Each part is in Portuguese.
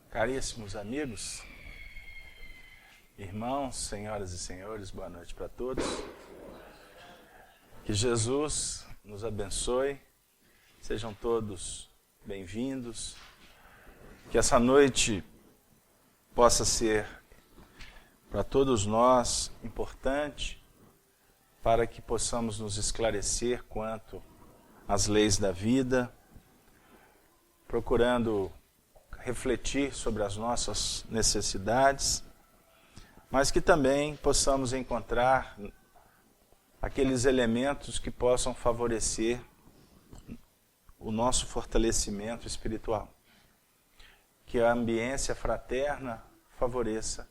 Caríssimos amigos, irmãos, senhoras e senhores, boa noite para todos. Que Jesus nos abençoe, sejam todos bem-vindos. Que essa noite possa ser para todos nós importante, para que possamos nos esclarecer quanto às leis da vida, procurando refletir sobre as nossas necessidades, mas que também possamos encontrar aqueles elementos que possam favorecer o nosso fortalecimento espiritual. Que a ambiência fraterna favoreça,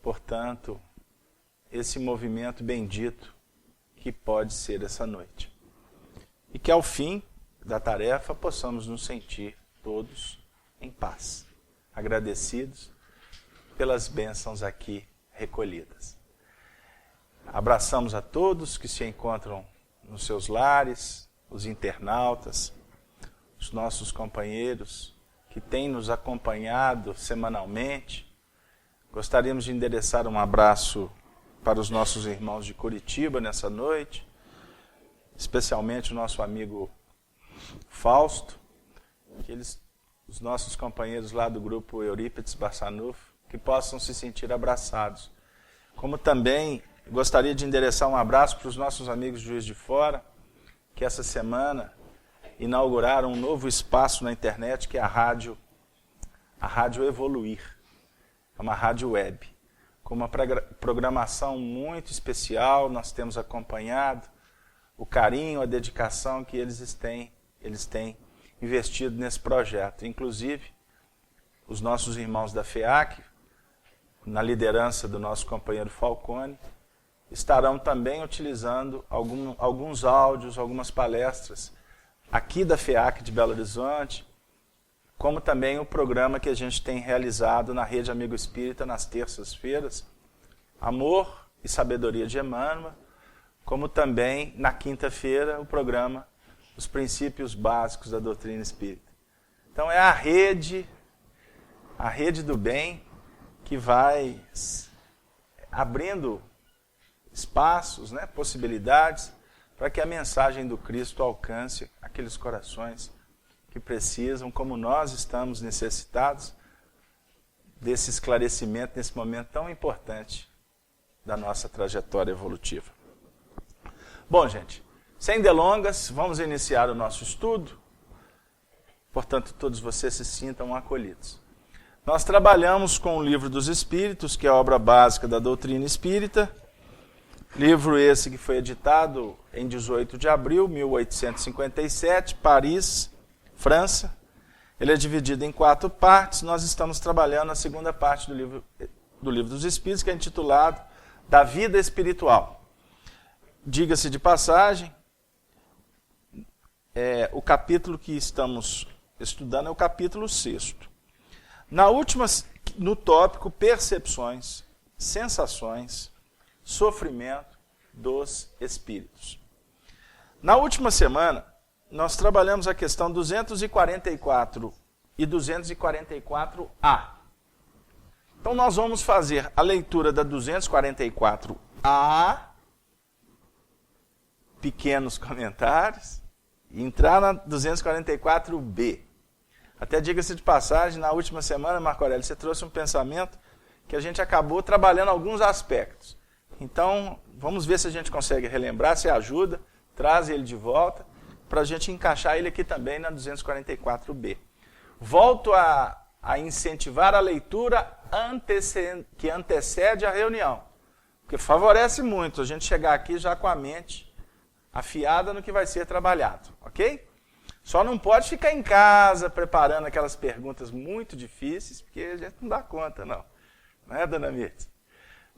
portanto, esse movimento bendito que pode ser essa noite. E que ao fim da tarefa possamos nos sentir todos em paz, agradecidos pelas bênçãos aqui recolhidas. Abraçamos a todos que se encontram nos seus lares, os internautas, os nossos companheiros que têm nos acompanhado semanalmente. Gostaríamos de endereçar um abraço para os nossos irmãos de Curitiba nessa noite, especialmente o nosso amigo Fausto, os nossos companheiros lá do grupo Eurípides Barçanufo, que possam se sentir abraçados. Como também gostaria de endereçar um abraço para os nossos amigos de Juiz de Fora, que essa semana inauguraram um novo espaço na internet, que é a Rádio Evoluir. É uma rádio web, com uma programação muito especial. Nós temos acompanhado o carinho, a dedicação que eles têm investido nesse projeto. Inclusive, os nossos irmãos da FEAC, na liderança do nosso companheiro Falcone, estarão também utilizando alguns áudios, algumas palestras aqui da FEAC de Belo Horizonte, como também o programa que a gente tem realizado na Rede Amigo Espírita nas terças-feiras, Amor e Sabedoria de Emmanuel, como também na quinta-feira o programa Os Princípios Básicos da Doutrina Espírita. Então é a rede do bem que vai abrindo espaços, possibilidades para que a mensagem do Cristo alcance aqueles corações que precisam, como nós estamos necessitados desse esclarecimento nesse momento tão importante da nossa trajetória evolutiva. Bom, gente, sem delongas, vamos iniciar o nosso estudo. Portanto, todos vocês se sintam acolhidos. Nós trabalhamos com o Livro dos Espíritos, que é a obra básica da doutrina espírita. Livro esse que foi editado em 18 de abril de 1857, Paris, França. Ele é dividido em 4 partes. Nós estamos trabalhando a segunda parte do Livro dos Espíritos, que é intitulado Da Vida Espiritual. Diga-se de passagem, o capítulo que estamos estudando é o capítulo 6º. No tópico Percepções, Sensações, Sofrimento dos Espíritos. Na última semana, nós trabalhamos a questão 244 e 244A. Então nós vamos fazer a leitura da 244A, pequenos comentários, e entrar na 244B. Até diga-se de passagem, na última semana, Marco Aurélio, você trouxe um pensamento que a gente acabou trabalhando alguns aspectos. Então, vamos ver se a gente consegue relembrar, se ajuda, traz ele de volta, para a gente encaixar ele aqui também na 244B. Volto a incentivar a leitura que antecede a reunião, porque favorece muito a gente chegar aqui já com a mente afiada no que vai ser trabalhado, ok? Só não pode ficar em casa preparando aquelas perguntas muito difíceis, porque a gente não dá conta, não. Não é, dona Mirtz?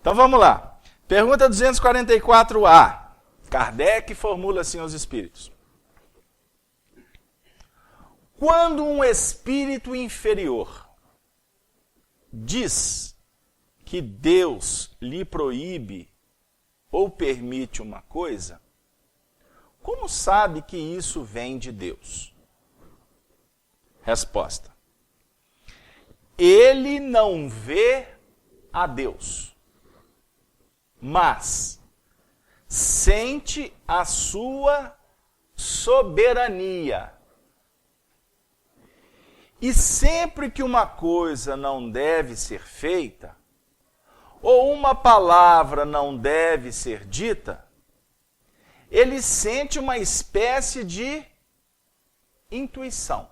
Então vamos lá. Pergunta 244A. Kardec formula assim aos espíritos. Quando um espírito inferior diz que Deus lhe proíbe ou permite uma coisa, como sabe que isso vem de Deus? Resposta. ele não vê a Deus, mas sente a sua soberania. E sempre que uma coisa não deve ser feita, ou uma palavra não deve ser dita, ele sente uma espécie de intuição.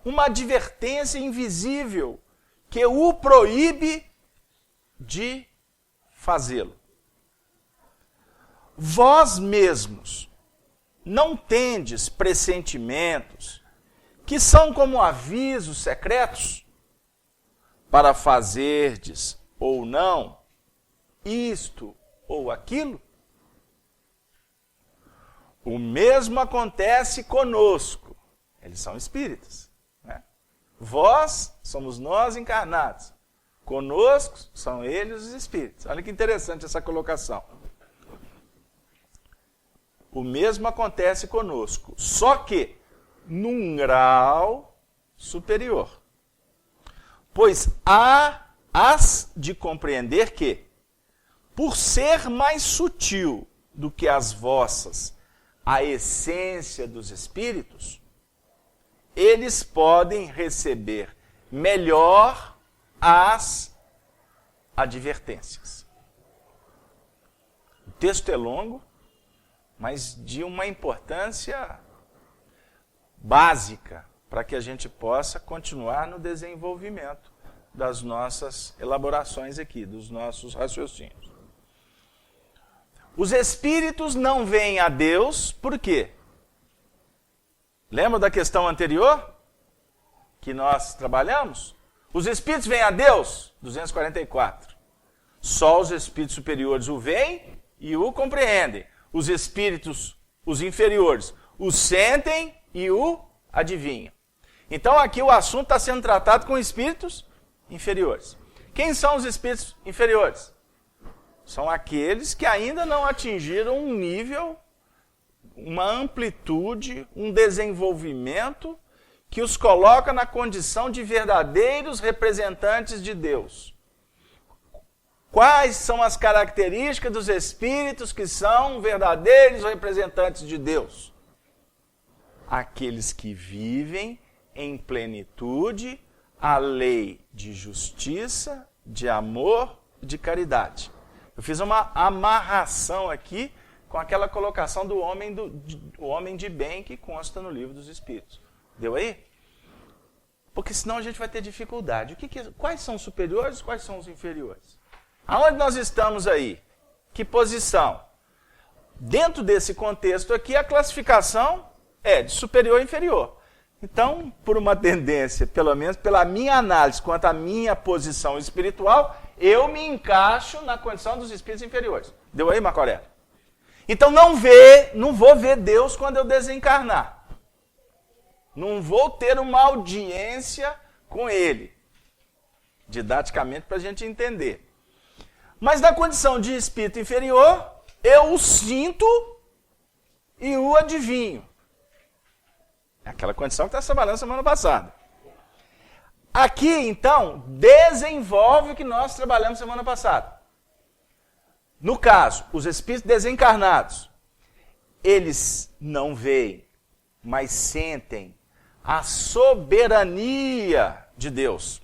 Uma advertência invisível que o proíbe de fazê-lo. Vós mesmos não tendes pressentimentos que são como avisos secretos para fazerdes ou não isto ou aquilo? O mesmo acontece conosco. Eles são espíritas, né? Vós somos nós encarnados. Conosco são eles os espíritos. Olha que interessante essa colocação. O mesmo acontece conosco, só que num grau superior. Pois hás de compreender que, por ser mais sutil do que as vossas a essência dos espíritos, eles podem receber melhor as advertências. O texto é longo, mas de uma importância básica para que a gente possa continuar no desenvolvimento das nossas elaborações aqui, dos nossos raciocínios. Os espíritos não veem a Deus, por quê? Lembra da questão anterior que nós trabalhamos? Os espíritos veem a Deus? 244. Só os espíritos superiores o veem e o compreendem. Os espíritos, os inferiores, o sentem e o adivinham. Então aqui o assunto está sendo tratado com espíritos inferiores. Quem são os espíritos inferiores? São aqueles que ainda não atingiram um nível, uma amplitude, um desenvolvimento que os coloca na condição de verdadeiros representantes de Deus. Quais são as características dos espíritos que são verdadeiros representantes de Deus? Aqueles que vivem em plenitude a lei de justiça, de amor, de caridade. Eu fiz uma amarração aqui com aquela colocação do homem de bem que consta no Livro dos Espíritos. Deu aí? Porque senão a gente vai ter dificuldade. Quais são os superiores e quais são os inferiores? Aonde nós estamos aí? Que posição? Dentro desse contexto aqui, a classificação é de superior e inferior. Então, por uma tendência, pelo menos pela minha análise quanto à minha posição espiritual, eu me encaixo na condição dos espíritos inferiores. Deu aí, Marco Aurélio? Então não vou ver Deus quando eu desencarnar. Não vou ter uma audiência com Ele. Didaticamente para a gente entender. Mas na condição de espírito inferior, eu o sinto e o adivinho. É aquela condição que está trabalhando semana passada. Aqui, então, desenvolve o que nós trabalhamos semana passada. No caso, os espíritos desencarnados, eles não veem, mas sentem a soberania de Deus.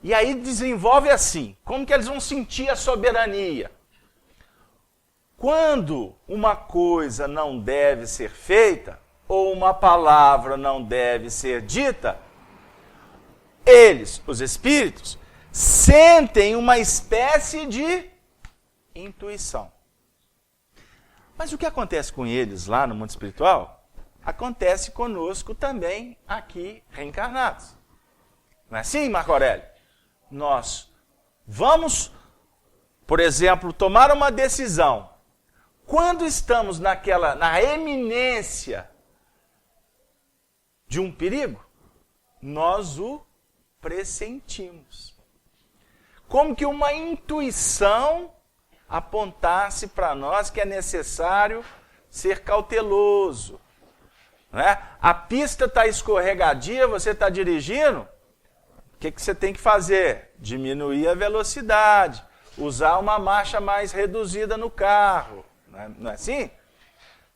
E aí desenvolve assim, como que eles vão sentir a soberania? Quando uma coisa não deve ser feita, ou uma palavra não deve ser dita, eles, os espíritos, sentem uma espécie de intuição. Mas o que acontece com eles lá no mundo espiritual, acontece conosco também aqui reencarnados. Não é assim, Marco Aurélio? Nós vamos, por exemplo, tomar uma decisão. Quando estamos na eminência de um perigo, nós o pressentimos. Como que uma intuição apontasse para nós que é necessário ser cauteloso, né? A pista está escorregadia, você está dirigindo, o que você tem que fazer? Diminuir a velocidade, usar uma marcha mais reduzida no carro. Não é assim?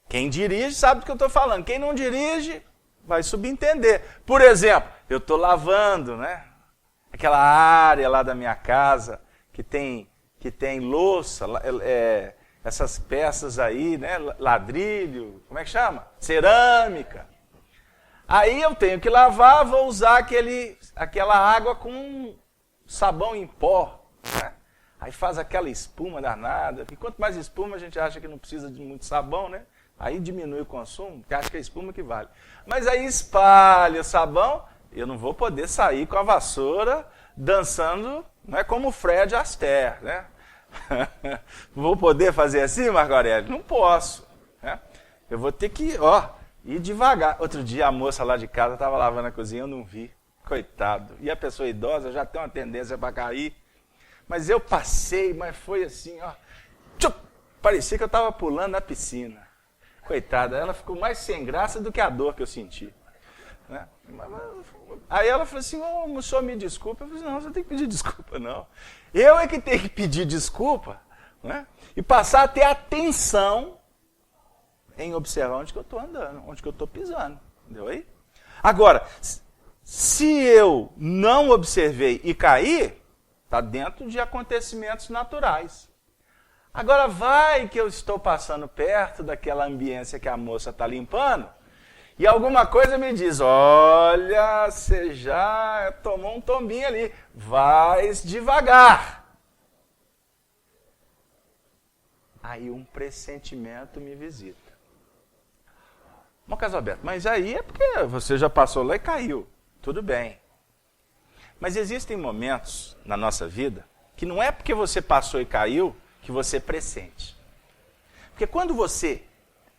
Quem dirige sabe do que eu estou falando. Quem não dirige vai subentender. Por exemplo, eu estou lavando, né? Aquela área lá da minha casa que tem louça, essas peças aí, né? Ladrilho, como é que chama? Cerâmica. Aí eu tenho que lavar, vou usar aquela água com sabão em pó, né? Aí faz aquela espuma danada. E quanto mais espuma, a gente acha que não precisa de muito sabão, né? Aí diminui o consumo, porque acha que é a espuma que vale. Mas aí espalha o sabão, eu não vou poder sair com a vassoura dançando, não é como o Fred Astaire, né? Vou poder fazer assim, Marco Aurélio? Não posso, né? Eu vou ter que, ir devagar. Outro dia a moça lá de casa estava lavando a cozinha, eu não vi. Coitado. E a pessoa idosa já tem uma tendência para cair. Mas eu passei, mas foi assim, tchup, parecia que eu estava pulando na piscina. Coitada, ela ficou mais sem graça do que a dor que eu senti. Né? Aí ela falou assim, o senhor me desculpa. Eu falei, não, você não tem que pedir desculpa, não. Eu é que tenho que pedir desculpa, né? E passar a ter atenção em observar onde que eu estou andando, onde que eu estou pisando. Entendeu aí? Agora, se eu não observei e caí, está dentro de acontecimentos naturais. Agora vai que eu estou passando perto daquela ambiência que a moça está limpando e alguma coisa me diz, olha, você já tomou um tombinho ali, vai devagar. Aí um pressentimento me visita. Bom, Casalberto, mas aí é porque você já passou lá e caiu. Tudo bem. Mas existem momentos na nossa vida que não é porque você passou e caiu que você pressente. Porque quando você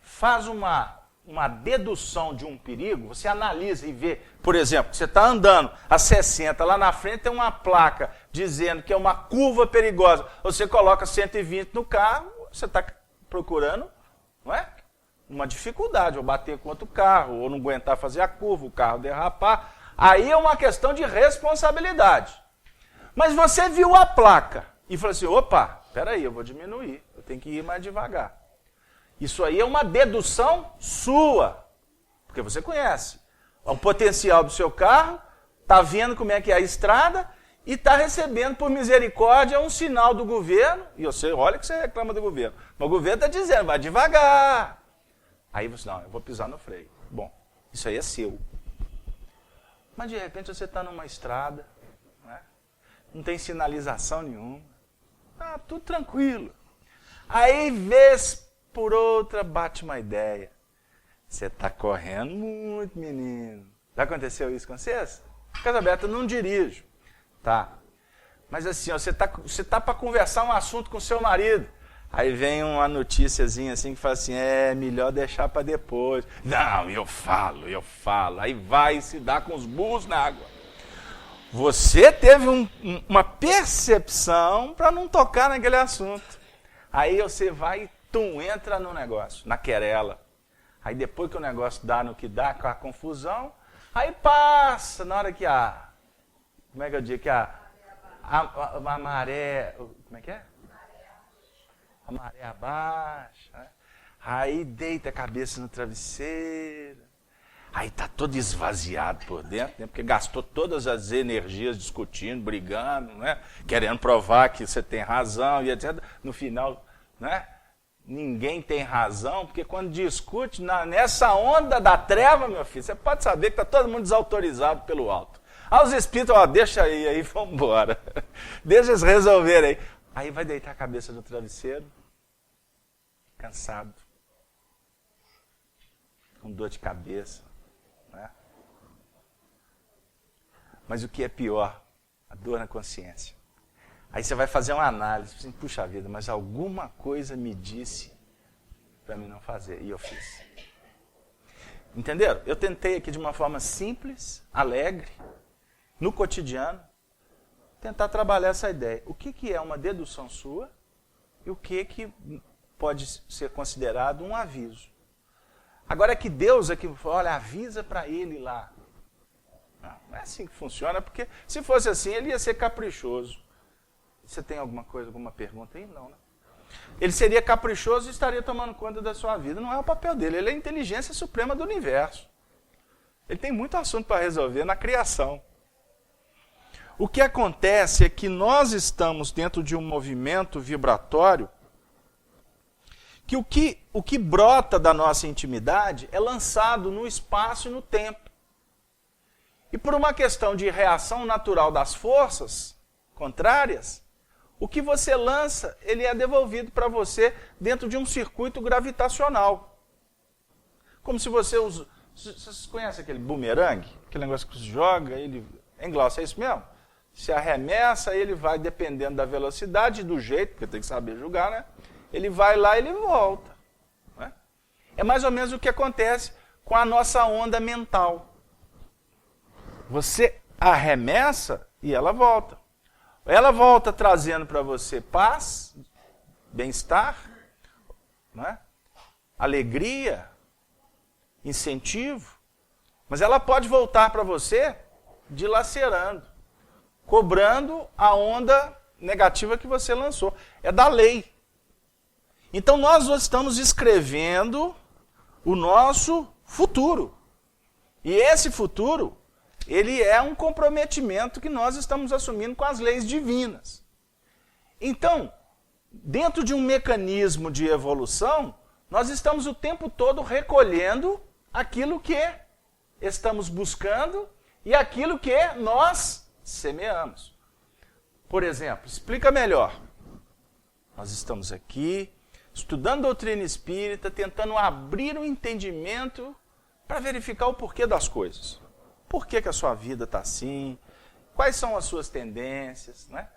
faz uma dedução de um perigo, você analisa e vê, por exemplo, você está andando a 60, lá na frente tem uma placa dizendo que é uma curva perigosa. Você coloca 120 no carro, você está procurando, não é? Uma dificuldade, ou bater contra o carro, ou não aguentar fazer a curva, o carro derrapar. Aí é uma questão de responsabilidade. Mas você viu a placa e falou assim, opa, peraí, eu vou diminuir, eu tenho que ir mais devagar. Isso aí é uma dedução sua, porque você conhece o potencial do seu carro, está vendo como é que é a estrada e está recebendo por misericórdia um sinal do governo, e você olha que você reclama do governo, mas o governo está dizendo, vai devagar. Aí você, não, eu vou pisar no freio. Bom, isso aí é seu. Mas de repente você está numa estrada, né? Não tem sinalização nenhuma, tudo tranquilo. Aí, vez por outra, bate uma ideia. Você está correndo muito, menino. Já aconteceu isso com vocês? Casalberto, eu não dirijo. Tá. Mas assim, você tá para conversar um assunto com seu marido. Aí vem uma noticiazinha assim que fala assim, melhor deixar para depois. Não, eu falo. Aí vai se dar com os burros na água. Você teve uma percepção para não tocar naquele assunto. Aí você vai e entra no negócio, na querela. Aí depois que o negócio dá no que dá, com a confusão, aí passa, na hora que como é que eu digo? Que a maré, como é que é? A maré abaixa, né? Aí deita a cabeça no travesseiro, aí está todo esvaziado por dentro, né? Porque gastou todas as energias discutindo, brigando, né? Querendo provar que você tem razão e etc. No final, né? Ninguém tem razão, porque quando discute, nessa onda da treva, meu filho, você pode saber que está todo mundo desautorizado pelo alto. Os espíritos, deixa aí, vamos embora. Deixa eles resolverem aí. Aí vai deitar a cabeça no travesseiro, cansado, com dor de cabeça, né? Mas o que é pior? A dor na consciência. Aí você vai fazer uma análise, assim, puxa vida, mas alguma coisa me disse para mim não fazer, e eu fiz. Entenderam? Eu tentei aqui de uma forma simples, alegre, no cotidiano, tentar trabalhar essa ideia. O que é uma dedução sua e o que pode ser considerado um aviso. Agora é que Deus é que fala, olha, avisa para ele lá. Não é assim que funciona, porque se fosse assim, ele ia ser caprichoso. Você tem alguma coisa, alguma pergunta aí? Não, né? Ele seria caprichoso e estaria tomando conta da sua vida. Não é o papel dele, ele é a inteligência suprema do universo. Ele tem muito assunto para resolver na criação. O que acontece é que nós estamos dentro de um movimento vibratório que o que brota da nossa intimidade é lançado no espaço e no tempo. E por uma questão de reação natural das forças contrárias, o que você lança, ele é devolvido para você dentro de um circuito gravitacional. Como se você usa... Vocês conhecem aquele bumerangue? Aquele negócio que se joga, ele... Em Glaucio, é isso mesmo? Se arremessa, ele vai, dependendo da velocidade e do jeito, porque tem que saber jogar, né? Ele vai lá e ele volta. Né? É mais ou menos o que acontece com a nossa onda mental. Você arremessa e ela volta. Ela volta trazendo para você paz, bem-estar, né? Alegria, incentivo. Mas ela pode voltar para você dilacerando, cobrando a onda negativa que você lançou. É da lei. Então nós estamos escrevendo o nosso futuro. E esse futuro, ele é um comprometimento que nós estamos assumindo com as leis divinas. Então, dentro de um mecanismo de evolução, nós estamos o tempo todo recolhendo aquilo que estamos buscando e aquilo que nós semeamos. Por exemplo, explica melhor. Nós estamos aqui, estudando doutrina espírita, tentando abrir um entendimento para verificar o porquê das coisas. Por que a sua vida está assim? Quais são as suas tendências? Né?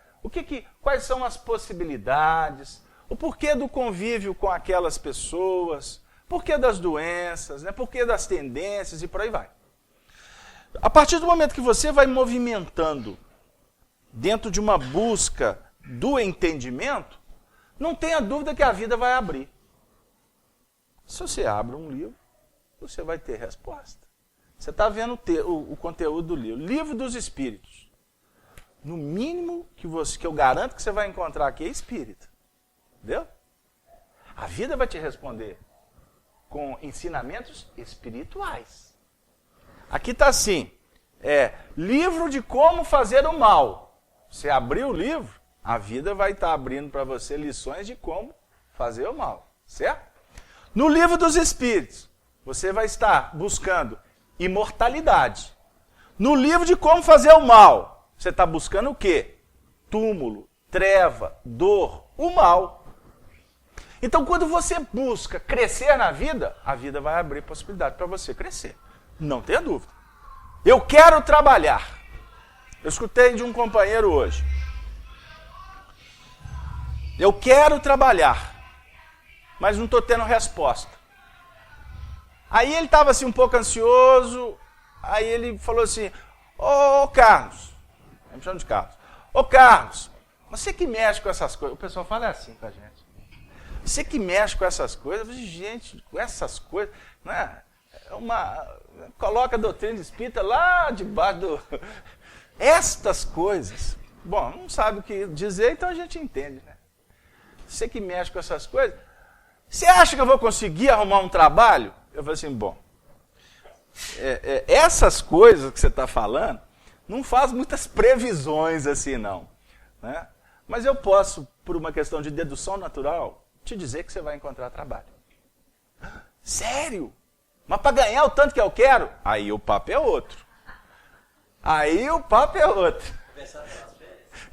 Quais são as possibilidades? O porquê do convívio com aquelas pessoas? Porquê das doenças? Né? Porquê das tendências? E por aí vai. A partir do momento que você vai movimentando dentro de uma busca do entendimento, não tenha dúvida que a vida vai abrir. Se você abre um livro, você vai ter resposta. Você está vendo o conteúdo do livro. Livro dos Espíritos. No mínimo que eu garanto que você vai encontrar aqui é espírita. Entendeu? A vida vai te responder com ensinamentos espirituais. Aqui está assim. Livro de como fazer o mal. Você abrir o livro, a vida vai estar abrindo para você lições de como fazer o mal. Certo? No livro dos Espíritos, você vai estar buscando imortalidade. No livro de como fazer o mal, você está buscando o quê? Túmulo, treva, dor, o mal. Então, quando você busca crescer na vida, a vida vai abrir possibilidade para você crescer. Não tenha dúvida. Eu quero trabalhar. Eu escutei de um companheiro hoje. Eu quero trabalhar, mas não estou tendo resposta. Aí ele estava assim um pouco ansioso, aí ele falou assim, ô Carlos, me chama de Carlos, ô Carlos, você que mexe com essas coisas, o pessoal fala assim com a gente, você que mexe com essas coisas, gente, com essas coisas, né, coloca a doutrina espírita lá debaixo do... Estas coisas, bom, não sabe o que dizer, então a gente entende, né? Você que mexe com essas coisas, você acha que eu vou conseguir arrumar um trabalho? Eu falei assim, bom, essas coisas que você está falando, não faz muitas previsões assim não. Né? Mas eu posso, por uma questão de dedução natural, te dizer que você vai encontrar trabalho. Sério? Mas para ganhar o tanto que eu quero? Aí o papo é outro.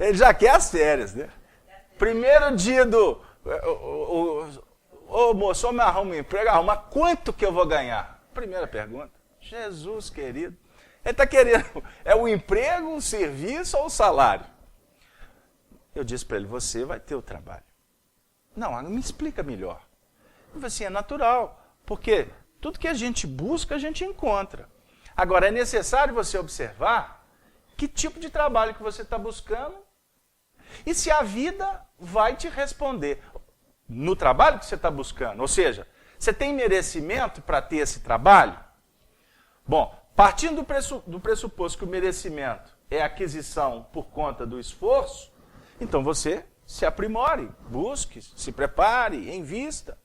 Ele já quer as férias, né? Primeiro dia do... Ô moço, eu me arrumo um emprego, mas quanto que eu vou ganhar? Primeira pergunta. Jesus querido. Ele está querendo, é o emprego, o serviço ou o salário? Eu disse para ele, você vai ter o trabalho. Não, me explica melhor. Eu falei assim, é natural, porque tudo que a gente busca, a gente encontra. Agora, é necessário você observar que tipo de trabalho que você está buscando e se a vida vai te responder no trabalho que você está buscando. Ou seja, Você tem merecimento para ter esse trabalho? Bom, partindo do pressuposto que o merecimento é aquisição por conta do esforço, então você se aprimore, busque, se prepare, invista,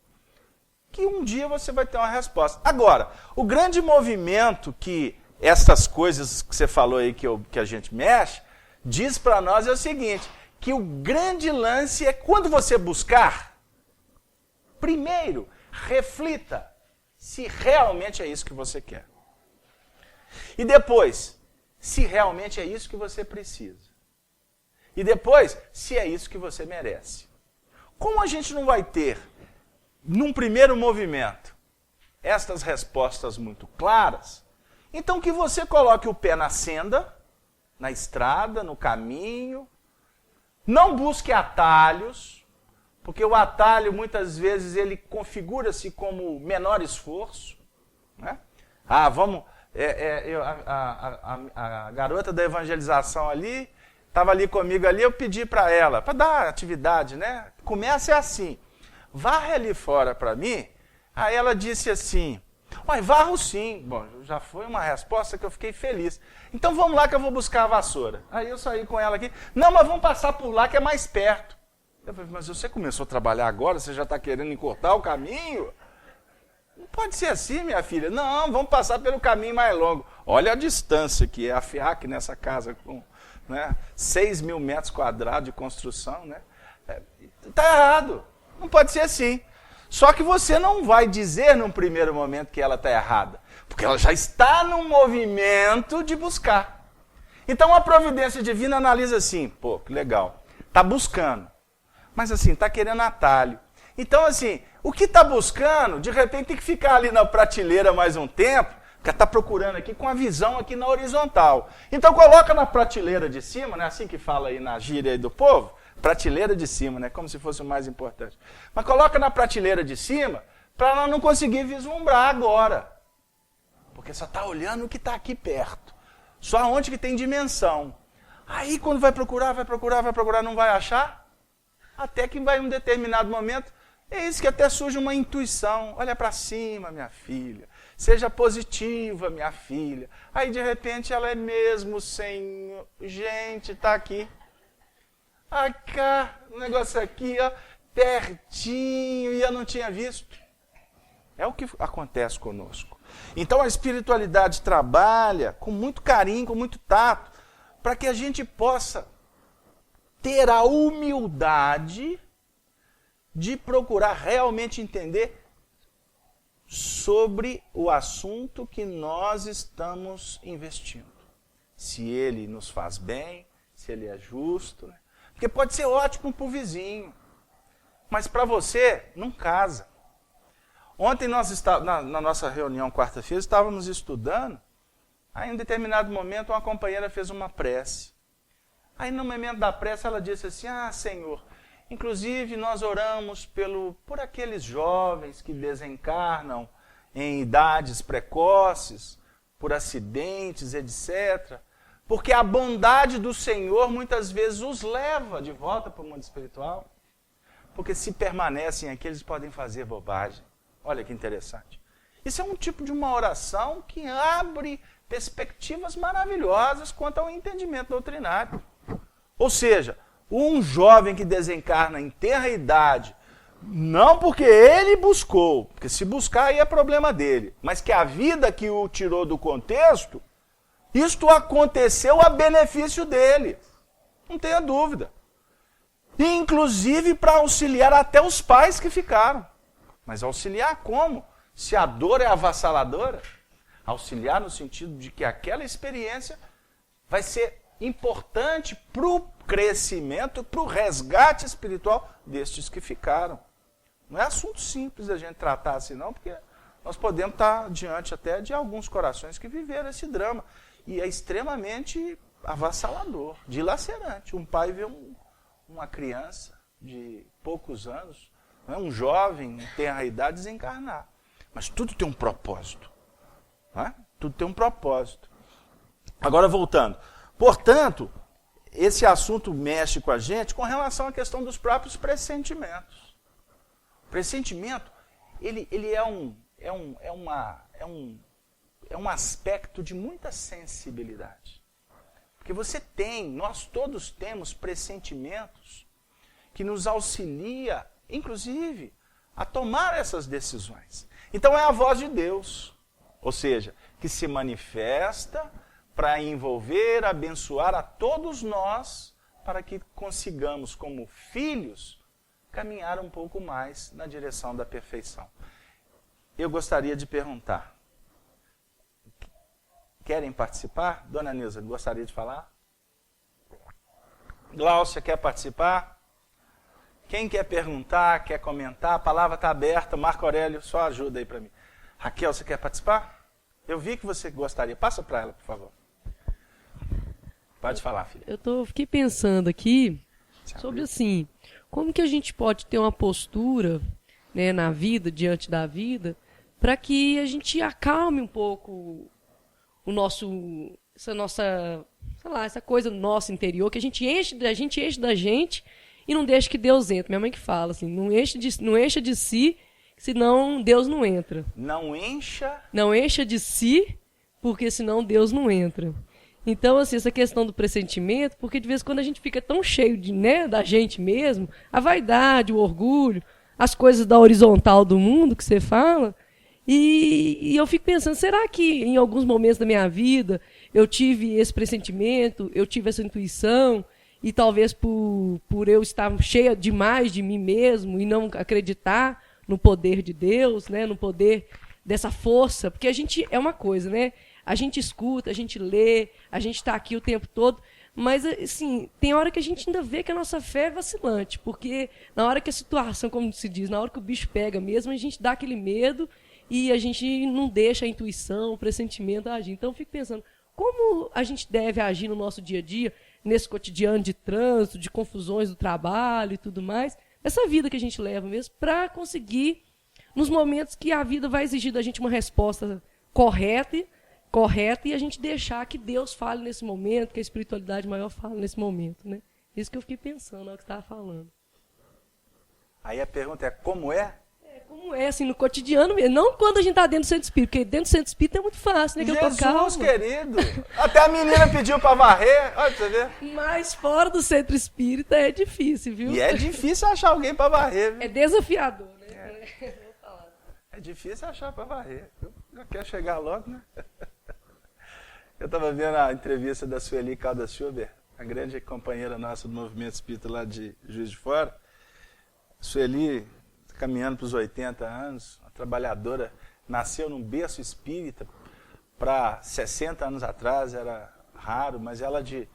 que um dia você vai ter uma resposta. Agora, o grande movimento que essas coisas que você falou aí que a gente mexe, diz para nós é o seguinte, que o grande lance é quando você buscar, primeiro, reflita se realmente é isso que você quer. E depois, se realmente é isso que você precisa. E depois, se é isso que você merece. Como a gente não vai ter, num primeiro movimento, estas respostas muito claras, então que você coloque o pé na senda, na estrada, no caminho, não busque atalhos, porque o atalho muitas vezes ele configura-se como menor esforço. Né? Vamos... a garota da evangelização ali, estava ali comigo ali, eu pedi para ela, para dar atividade, né? Começa assim, varre ali fora para mim. Aí ela disse assim, varro sim. Bom, já foi uma resposta que eu fiquei feliz. Então vamos lá que eu vou buscar a vassoura. Aí eu saí com ela aqui, não, mas vamos passar por lá que é mais perto. Eu falei, mas você começou a trabalhar agora, você já está querendo encurtar o caminho? Não pode ser assim, minha filha. Não, vamos passar pelo caminho mais longo. Olha a distância que é a FIAC nessa casa, com 6 mil metros quadrados de construção. Está errado. Não pode ser assim. Só que você não vai dizer num primeiro momento que ela está errada. Porque ela já está num movimento de buscar. Então a providência divina analisa assim, pô, que legal. Está buscando. Mas assim, está querendo atalho. Então assim, o que está buscando, de repente tem que ficar ali na prateleira mais um tempo, porque está procurando aqui com a visão aqui na horizontal. Então coloca na prateleira de cima, né, assim que fala aí na gíria aí do povo, prateleira de cima, né, como se fosse o mais importante. Mas coloca na prateleira de cima para ela não conseguir vislumbrar agora. Porque só está olhando o que está aqui perto. Só onde que tem dimensão. Aí quando vai procurar, não vai achar. Até que vai um determinado momento, é isso que até surge uma intuição. Olha para cima, minha filha. Seja positiva, minha filha. Aí, de repente, ela é mesmo, Senhor. Gente, está aqui. O negócio aqui, ó, pertinho, e eu não tinha visto. É o que acontece conosco. Então, a espiritualidade trabalha com muito carinho, com muito tato, para que a gente possa ter a humildade de procurar realmente entender sobre o assunto que nós estamos investindo. Se ele nos faz bem, se ele é justo. Né? Porque pode ser ótimo para o vizinho, mas para você não casa. Ontem nós na nossa reunião, quarta-feira, estávamos estudando, aí em um determinado momento uma companheira fez uma prece. Aí no momento da prece ela disse assim, Senhor, inclusive nós oramos por aqueles jovens que desencarnam em idades precoces, por acidentes, etc. Porque a bondade do Senhor muitas vezes os leva de volta para o mundo espiritual. Porque se permanecem aqui, eles podem fazer bobagem. Olha que interessante. Isso é um tipo de uma oração que abre perspectivas maravilhosas quanto ao entendimento doutrinário. Ou seja, um jovem que desencarna em tenra idade, não porque ele buscou, porque se buscar aí é problema dele, mas que a vida que o tirou do contexto, isto aconteceu a benefício dele. Não tenha dúvida. E inclusive para auxiliar até os pais que ficaram. Mas auxiliar como? Se a dor é avassaladora, auxiliar no sentido de que aquela experiência vai ser importante para o crescimento, para o resgate espiritual destes que ficaram. Não é assunto simples a gente tratar assim não, porque nós podemos estar diante até de alguns corações que viveram esse drama. E é extremamente avassalador, dilacerante. Um pai vê uma criança de poucos anos, um jovem, tem a idade, desencarnar. Mas tudo tem um propósito. Não é? Tudo tem um propósito. Agora, voltando. Portanto, esse assunto mexe com a gente com relação à questão dos próprios pressentimentos. Pressentimento ele é um aspecto de muita sensibilidade. Porque nós todos temos pressentimentos que nos auxilia, inclusive, a tomar essas decisões. Então é a voz de Deus, ou seja, que se manifesta para envolver, abençoar a todos nós, para que consigamos, como filhos, caminhar um pouco mais na direção da perfeição. Eu gostaria de perguntar, querem participar? Dona Nilza, gostaria de falar? Gláucia, quer participar? Quem quer perguntar, quer comentar? A palavra está aberta. Marco Aurélio, só ajuda aí para mim. Raquel, você quer participar? Eu vi que você gostaria. Passa para ela, por favor. Pode falar, filha. Fiquei pensando aqui sobre assim, como que a gente pode ter uma postura, né, na vida, diante da vida, para que a gente acalme um pouco essa coisa do nosso interior, que a gente enche da gente e não deixa que Deus entre. Minha mãe que fala assim, não encha de si, senão Deus não entra. Não encha de si, porque senão Deus não entra. Então, assim, essa questão do pressentimento, porque de vez em quando a gente fica tão cheio da gente mesmo, a vaidade, o orgulho, as coisas da horizontal do mundo que você fala. E eu fico pensando, será que em alguns momentos da minha vida eu tive esse pressentimento, eu tive essa intuição, e talvez por eu estar cheia demais de mim mesmo e não acreditar no poder de Deus, né, no poder dessa força, porque a gente é uma coisa, né? A gente escuta, a gente lê, a gente está aqui o tempo todo, mas assim, tem hora que a gente ainda vê que a nossa fé é vacilante, porque na hora que a situação, como se diz, na hora que o bicho pega mesmo, a gente dá aquele medo e a gente não deixa a intuição, o pressentimento agir. Então eu fico pensando, como a gente deve agir no nosso dia a dia, nesse cotidiano de trânsito, de confusões do trabalho e tudo mais, essa vida que a gente leva mesmo, para conseguir, nos momentos que a vida vai exigir da gente uma resposta correta e a gente deixar que Deus fale nesse momento, que a espiritualidade maior fale nesse momento, né? Isso que eu fiquei pensando na hora que você estava falando. Aí a pergunta é, como é? Como é, assim, no cotidiano mesmo. Não quando a gente está dentro do centro espírita, porque dentro do centro espírita é muito fácil, né? Que Jesus, querido! Até a menina pediu para varrer, olha pra você ver. Mas fora do centro espírita é difícil, viu? E é difícil achar alguém para varrer, viu? É desafiador, né? É difícil achar para varrer. Já quer chegar logo, né? Eu estava vendo a entrevista da Sueli Caldas Schubert, a grande companheira nossa do movimento espírita lá de Juiz de Fora. Sueli, caminhando para os 80 anos, uma trabalhadora, nasceu num berço espírita, para 60 anos atrás era raro, mas ela de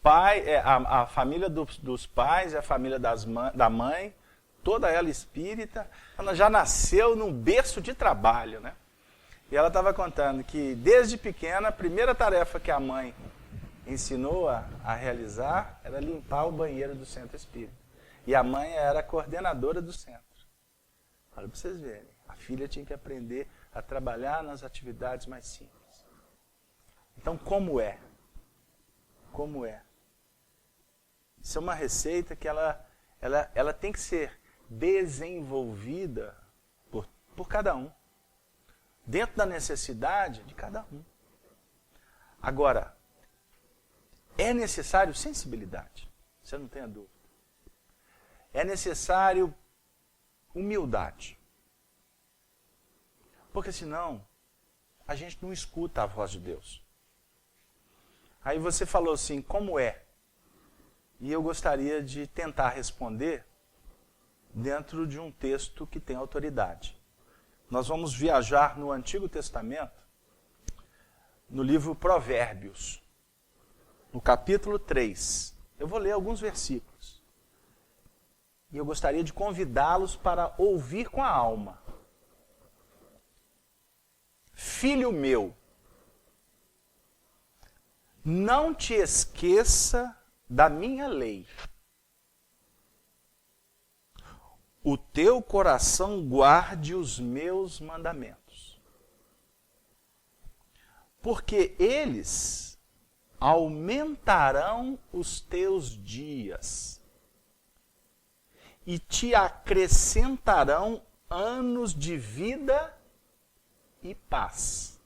pai, a família dos pais, a família da mãe, toda ela espírita, ela já nasceu num berço de trabalho, né? E ela estava contando que, desde pequena, a primeira tarefa que a mãe ensinou a realizar era limpar o banheiro do centro espírita. E a mãe era a coordenadora do centro. Olha para vocês verem, a filha tinha que aprender a trabalhar nas atividades mais simples. Então, como é? Como é? Isso é uma receita que ela tem que ser desenvolvida por cada um. Dentro da necessidade de cada um. Agora, é necessário sensibilidade, você não tenha dúvida. É necessário humildade. Porque senão, a gente não escuta a voz de Deus. Aí você falou assim, como é? E eu gostaria de tentar responder dentro de um texto que tem autoridade. Nós vamos viajar no Antigo Testamento, no livro Provérbios, no capítulo 3. Eu vou ler alguns versículos. E eu gostaria de convidá-los para ouvir com a alma. Filho meu, não te esqueça da minha lei. O teu coração guarde os meus mandamentos, porque eles aumentarão os teus dias e te acrescentarão anos de vida e paz.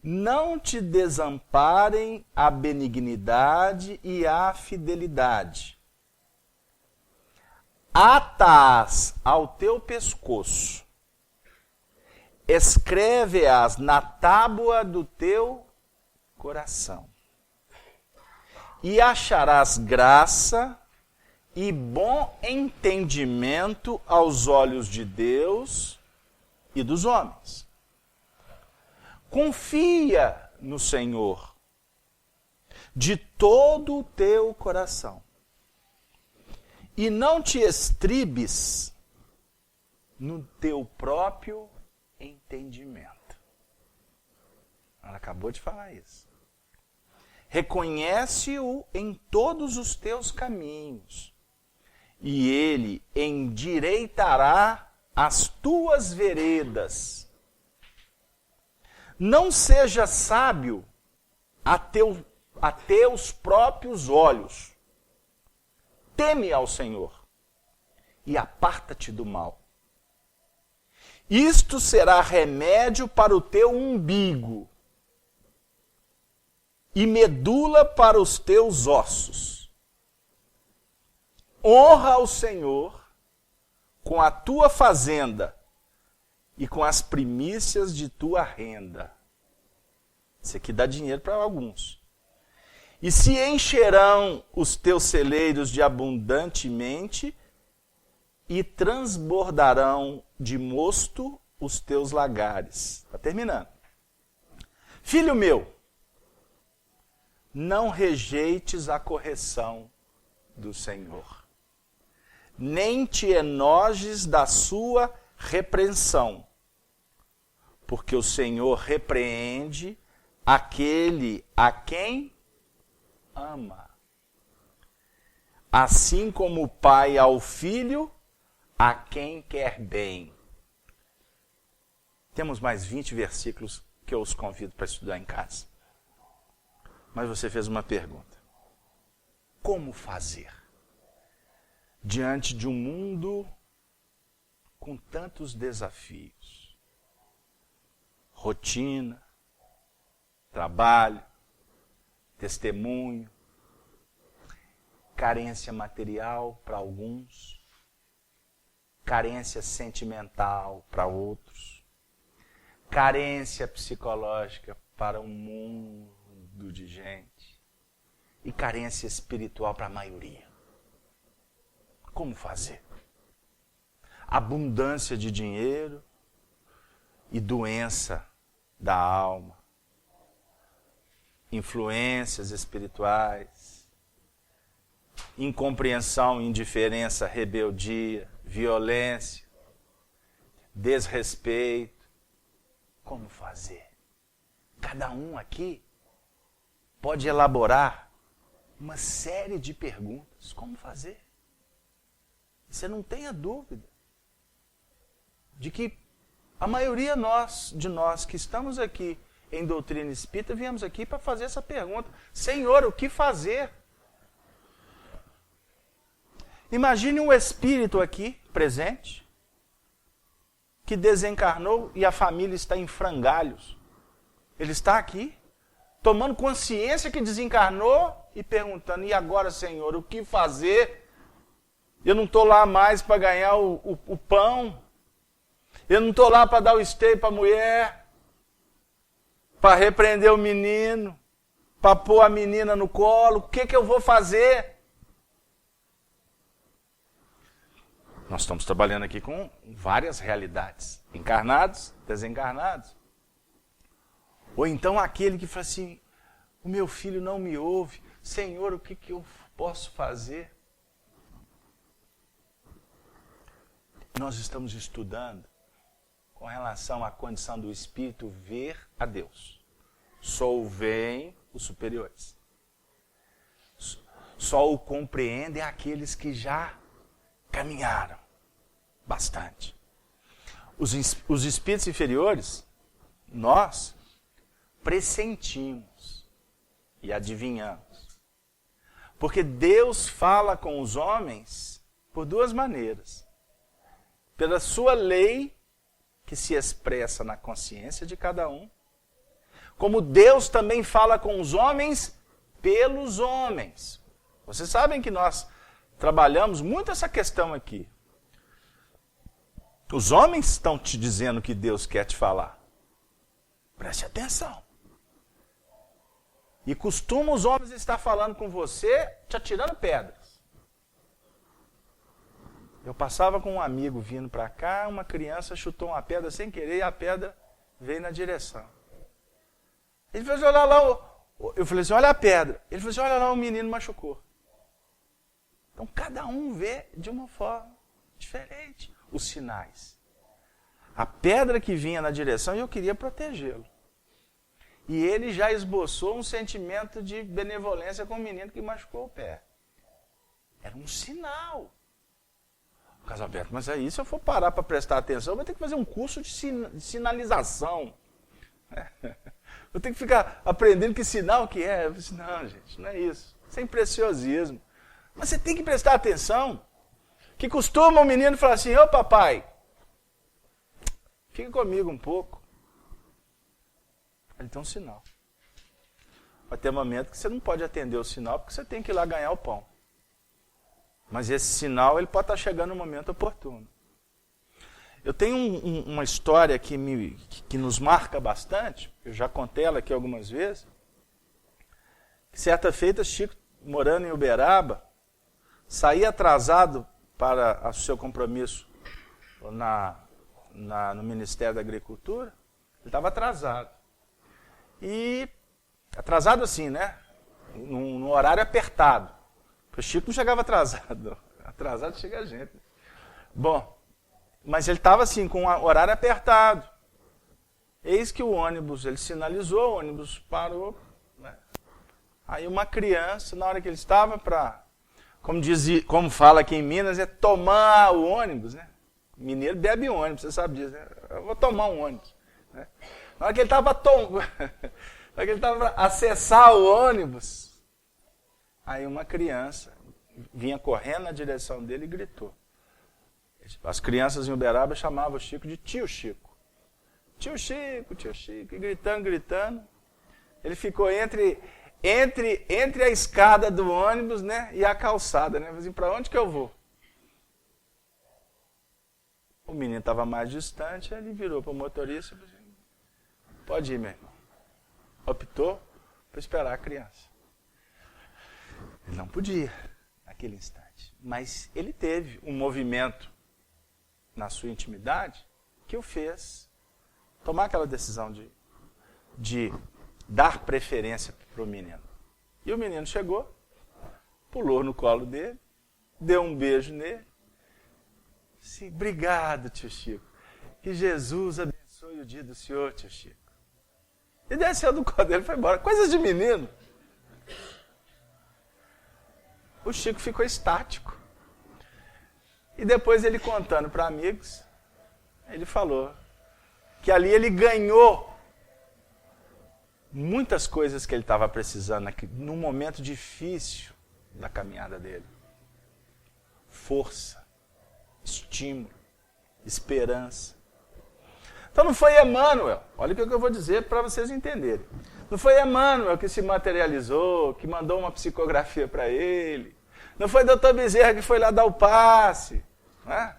Não te desamparem a benignidade e a fidelidade. Ata-as ao teu pescoço, escreve-as na tábua do teu coração, e acharás graça e bom entendimento aos olhos de Deus e dos homens. Confia no Senhor de todo o teu coração e não te estribes no teu próprio entendimento. Ela acabou de falar isso. Reconhece-o em todos os teus caminhos, e ele endireitará as tuas veredas. Não seja sábio a teus próprios olhos. Teme ao Senhor e aparta-te do mal. Isto será remédio para o teu umbigo e medula para os teus ossos. Honra ao Senhor com a tua fazenda e com as primícias de tua renda. Isso aqui dá dinheiro para alguns. E se encherão os teus celeiros de abundantemente, e transbordarão de mosto os teus lagares. Está terminando. Filho meu, não rejeites a correção do Senhor, nem te enojes da sua repreensão, porque o Senhor repreende aquele a quem ama, assim como o pai ao filho, a quem quer bem. Temos mais 20 versículos que eu os convido para estudar em casa. Mas você fez uma pergunta. Como fazer diante de um mundo com tantos desafios? Rotina, trabalho, testemunho, carência material para alguns, carência sentimental para outros, carência psicológica para um mundo de gente e carência espiritual para a maioria. Como fazer? Abundância de dinheiro e doença da alma, influências espirituais, incompreensão, indiferença, rebeldia, violência, desrespeito. Como fazer? Cada um aqui pode elaborar uma série de perguntas. Como fazer? Você não tenha dúvida de que a maioria de nós que estamos aqui em doutrina espírita, viemos aqui para fazer essa pergunta. Senhor, o que fazer? Imagine um espírito aqui, presente, que desencarnou e a família está em frangalhos. Ele está aqui, tomando consciência que desencarnou e perguntando, e agora, Senhor, o que fazer? Eu não estou lá mais para ganhar o pão. Eu não estou lá para dar o esteio para a mulher, para repreender o menino, para pôr a menina no colo. O que eu vou fazer? Nós estamos trabalhando aqui com várias realidades. Encarnados, desencarnados. Ou então aquele que fala assim, o meu filho não me ouve. Senhor, o que eu posso fazer? Nós estamos estudando com relação à condição do espírito ver a Deus. Só o veem os superiores. Só o compreendem aqueles que já caminharam bastante. Os espíritos inferiores, nós pressentimos e adivinhamos. Porque Deus fala com os homens por duas maneiras. pela sua lei, que se expressa na consciência de cada um, como Deus também fala com os homens pelos homens. Vocês sabem que nós trabalhamos muito essa questão aqui. Os homens estão te dizendo que Deus quer te falar. Preste atenção. E costumam os homens estar falando com você, te atirando pedras. Eu passava com um amigo vindo para cá, uma criança chutou uma pedra sem querer e a pedra veio na direção. Ele falou assim, olha lá, eu falei assim, olha a pedra. Ele falou assim, olha lá, o menino machucou. Então cada um vê de uma forma diferente os sinais. A pedra que vinha na direção, eu queria protegê-lo. E ele já esboçou um sentimento de benevolência com o menino que machucou o pé. Era um sinal. Casalberto, mas aí se eu for parar para prestar atenção, eu vou ter que fazer um curso de sinalização. Vou ter que ficar aprendendo que sinal que é. Eu disse, não, gente, não é isso. Isso é impreciosismo. Mas você tem que prestar atenção. Que costuma o menino falar assim, ô papai, fica comigo um pouco. Ele tem um sinal. Vai ter um momento que você não pode atender o sinal, porque você tem que ir lá ganhar o pão. Mas esse sinal, ele pode estar chegando no momento oportuno. Eu tenho uma história que nos marca bastante, eu já contei ela aqui algumas vezes. Certa feita, Chico, morando em Uberaba, saía atrasado para o seu compromisso no Ministério da Agricultura. Ele estava atrasado. E atrasado assim, né? Num horário apertado. Porque o Chico não chegava atrasado. Atrasado chega a gente. Bom, mas ele estava assim, com o horário apertado. Eis que o ônibus, ele sinalizou, o ônibus parou. Né? Aí uma criança, na hora que ele estava para, como fala aqui em Minas, é tomar o ônibus, né? Mineiro bebe ônibus, você sabe disso, né? Eu vou tomar um ônibus. Né? Na hora que ele estava para acessar o ônibus, aí uma criança vinha correndo na direção dele e gritou. As crianças em Uberaba chamavam o Chico de tio Chico. Tio Chico, e gritando. Ele ficou entre a escada do ônibus, né, e a calçada, né? Assim, para onde que eu vou? O menino estava mais distante, ele virou para o motorista e falou assim, pode ir, meu irmão. Optou por esperar a criança. Ele não podia, naquele instante. Mas ele teve um movimento na sua intimidade que o fez tomar aquela decisão de dar preferência para o menino. E o menino chegou, pulou no colo dele, deu um beijo nele. Disse, obrigado, tio Chico. Que Jesus abençoe o dia do senhor, tio Chico. E desceu do colo dele e foi embora. Coisas de menino. O Chico ficou estático. E depois ele contando para amigos, ele falou que ali ele ganhou muitas coisas que ele estava precisando num momento difícil da caminhada dele. Força, estímulo, esperança. Então não foi Emmanuel, olha o que eu vou dizer para vocês entenderem. Não foi Emmanuel que se materializou, que mandou uma psicografia para ele. Não foi Dr. Bezerra que foi lá dar o passe. Né?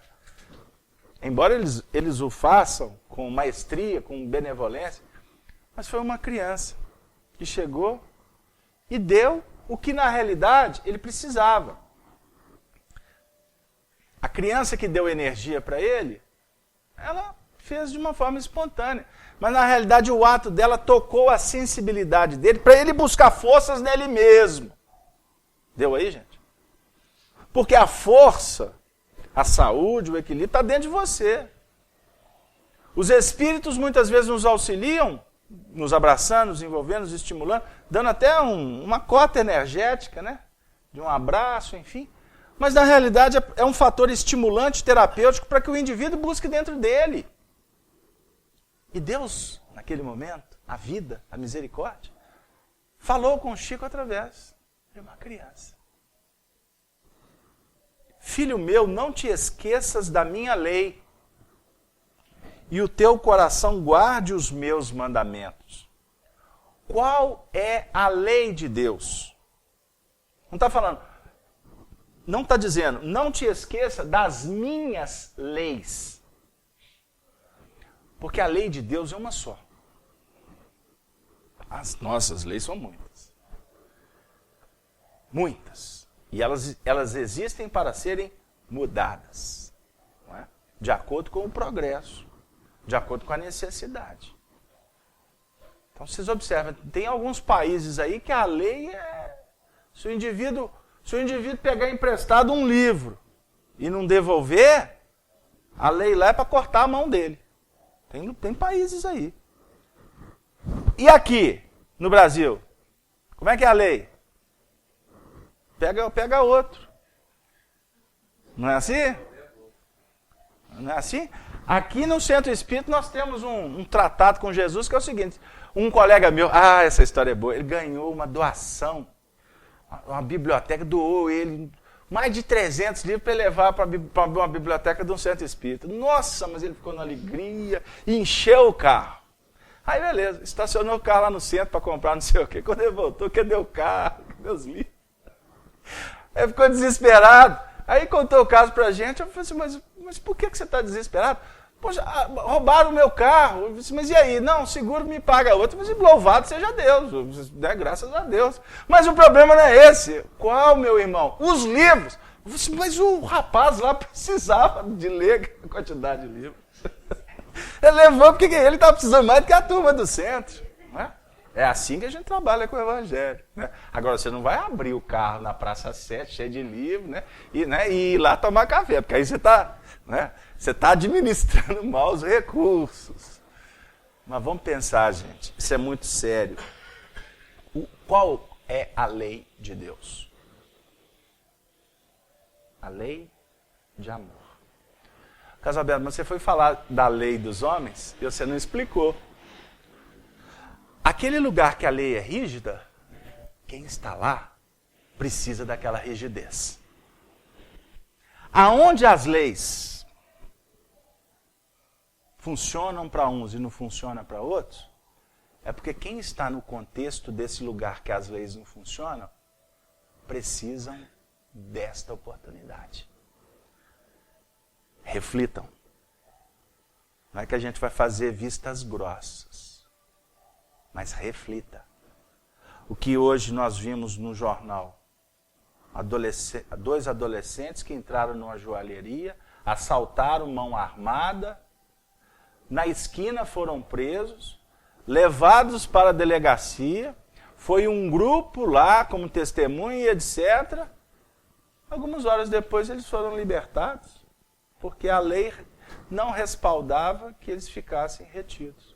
Embora eles o façam com maestria, com benevolência, mas foi uma criança que chegou e deu o que na realidade ele precisava. A criança que deu energia para ele, ela fez de uma forma espontânea. Mas na realidade o ato dela tocou a sensibilidade dele para ele buscar forças nele mesmo. Deu aí, gente? Porque a força, a saúde, o equilíbrio está dentro de você. Os espíritos muitas vezes nos auxiliam, nos abraçando, nos envolvendo, nos estimulando, dando até uma cota energética, né? De um abraço, enfim. Mas na realidade é um fator estimulante, terapêutico, para que o indivíduo busque dentro dele. E Deus, naquele momento, a vida, a misericórdia, falou com o Chico através de uma criança. Filho meu, não te esqueças da minha lei. e o teu coração guarde os meus mandamentos. Qual é a lei de Deus? Não está falando, não está dizendo, não te esqueça das minhas leis. Porque a lei de Deus é uma só. As nossas leis são muitas. Muitas. E elas existem para serem mudadas. Não é? De acordo com o progresso. De acordo com a necessidade. Então vocês observam, tem alguns países aí que a lei é... Se o indivíduo pegar emprestado um livro e não devolver, a lei lá é para cortar a mão dele. Tem países aí. E aqui, no Brasil? Como é que é a lei? Pega outro. Não é assim? Não é assim? Aqui no Centro Espírita nós temos um tratado com Jesus que é o seguinte. Um colega meu, essa história é boa, ele ganhou uma doação. Uma biblioteca doou ele mais de 300 livros para ele levar para uma biblioteca de um Centro Espírita. Nossa, mas ele ficou na alegria e encheu o carro. Aí beleza, estacionou o carro lá no centro para comprar não sei o quê. Quando ele voltou, cadê o carro? Cadê os livros? Ele ficou desesperado. Aí contou o caso para a gente. Eu falei assim, mas por que você está desesperado? Poxa, roubaram o meu carro. Eu disse, mas e aí? Não, o seguro me paga outro. Mas louvado seja Deus, né? Graças a Deus. Mas o problema não é esse. Qual, meu irmão? Os livros. Eu disse, mas o rapaz lá precisava de ler a quantidade de livros. Ele levou porque ele estava precisando mais do que a turma do centro. Né? É assim que a gente trabalha com o Evangelho. Né? Agora, você não vai abrir o carro na Praça 7, cheio de livro, né? E ir lá tomar café, porque aí você está... Né? Você está administrando mal os recursos. Mas vamos pensar, gente. Isso é muito sério. Qual é a lei de Deus? A lei de amor. Carlos Alberto, mas você foi falar da lei dos homens e você não explicou. Aquele lugar que a lei é rígida, quem está lá precisa daquela rigidez. Aonde as leis funcionam para uns e não funcionam para outros, é porque quem está no contexto desse lugar que as leis não funcionam, precisam desta oportunidade. Reflitam. Não é que a gente vai fazer vistas grossas, mas reflita. O que hoje nós vimos no jornal, dois adolescentes que entraram numa joalheria, assaltaram mão armada, na esquina foram presos, levados para a delegacia, foi um grupo lá como testemunha e etc. Algumas horas depois eles foram libertados, porque a lei não respaldava que eles ficassem retidos.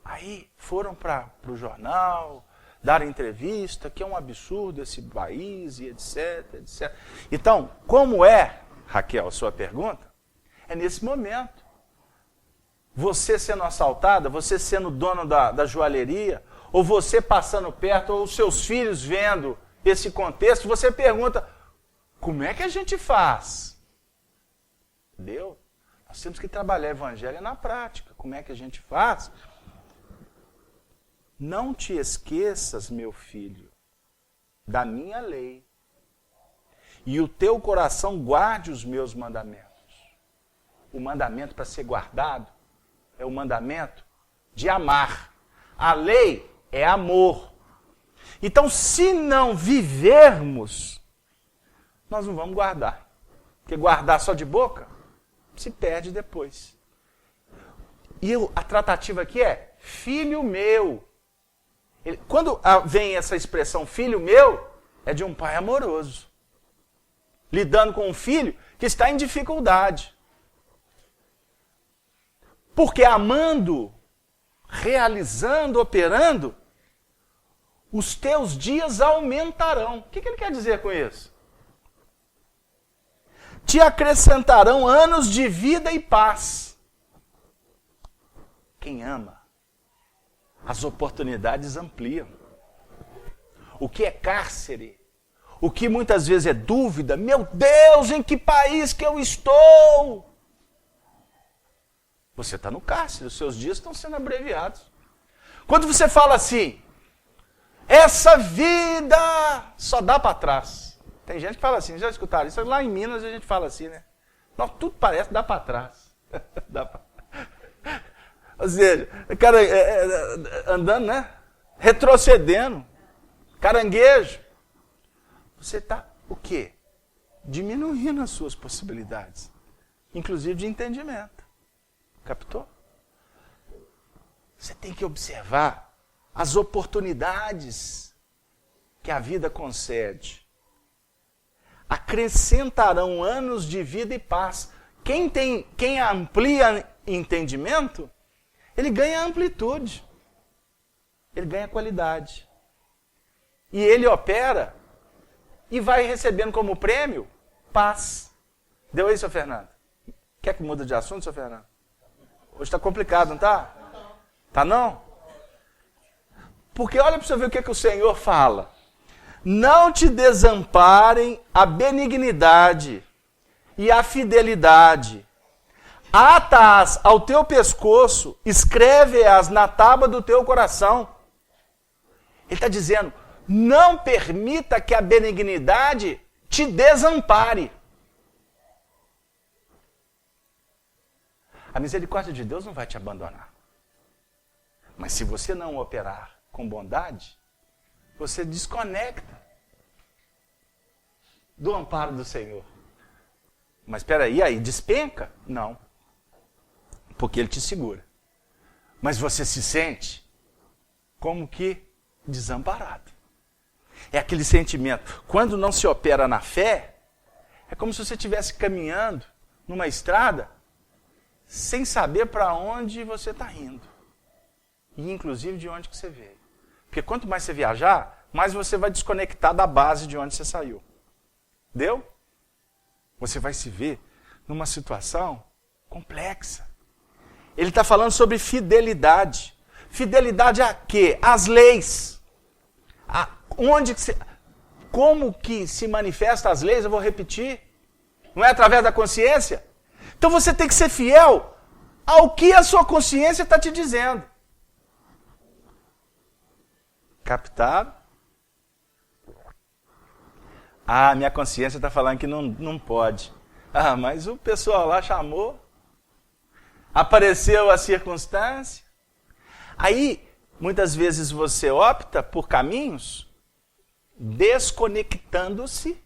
Aí foram para o jornal, dar entrevista, que é um absurdo esse país e etc, etc. Então, como é, Raquel, a sua pergunta? É nesse momento. Você sendo assaltada, você sendo dono da joalheria, ou você passando perto, ou os seus filhos vendo esse contexto, você pergunta, como é que a gente faz? Entendeu? Nós temos que trabalhar o evangelho na prática. Como é que a gente faz? Não te esqueças, meu filho, da minha lei, e o teu coração guarde os meus mandamentos. O mandamento para ser guardado é o mandamento de amar. A lei é amor. Então, se não vivermos, nós não vamos guardar. Porque guardar só de boca, se perde depois. E a tratativa aqui é, filho meu. Quando vem essa expressão, filho meu, é de um pai amoroso. Lidando com um filho que está em dificuldade. Porque amando, realizando, operando, os teus dias aumentarão. O que ele quer dizer com isso? Te acrescentarão anos de vida e paz. Quem ama, as oportunidades ampliam. O que é cárcere, o que muitas vezes é dúvida, meu Deus, em que país que eu estou? você está no cárcere, os seus dias estão sendo abreviados. Quando você fala assim, essa vida só dá para trás. Tem gente que fala assim, já escutaram isso? Lá em Minas a gente fala assim, né? Não, tudo parece dar para trás. Dá pra... Ou seja, o cara andando, né? Retrocedendo, caranguejo. Você está o quê? Diminuindo as suas possibilidades, inclusive de entendimento. Captou? Você tem que observar as oportunidades que a vida concede. Acrescentarão anos de vida e paz. Quem amplia entendimento, ele ganha amplitude, ele ganha qualidade. E ele opera e vai recebendo como prêmio paz. Deu aí, seu Fernando? Quer que mude de assunto, seu Fernando? Hoje está complicado, não está? Tá não? Porque olha para você ver o que o Senhor fala. Não te desamparem a benignidade e a fidelidade. Ata-as ao teu pescoço, escreve-as na tábua do teu coração. Ele está dizendo, não permita que a benignidade te desampare. A misericórdia de Deus não vai te abandonar. Mas se você não operar com bondade, você desconecta do amparo do Senhor. Mas espera aí, despenca? Não. Porque Ele te segura. Mas você se sente como que desamparado. É aquele sentimento. Quando não se opera na fé, é como se você estivesse caminhando numa estrada sem saber para onde você está indo. E inclusive de onde que você veio. Porque quanto mais você viajar, mais você vai desconectar da base de onde você saiu. Deu? Você vai se ver numa situação complexa. Ele está falando sobre fidelidade. Fidelidade a quê? Às leis. Como que se manifesta as leis? Eu vou repetir. Não é através da consciência? Então você tem que ser fiel ao que a sua consciência está te dizendo. Captado? Minha consciência está falando que não pode. Mas o pessoal lá chamou. Apareceu a circunstância. Aí, muitas vezes você opta por caminhos desconectando-se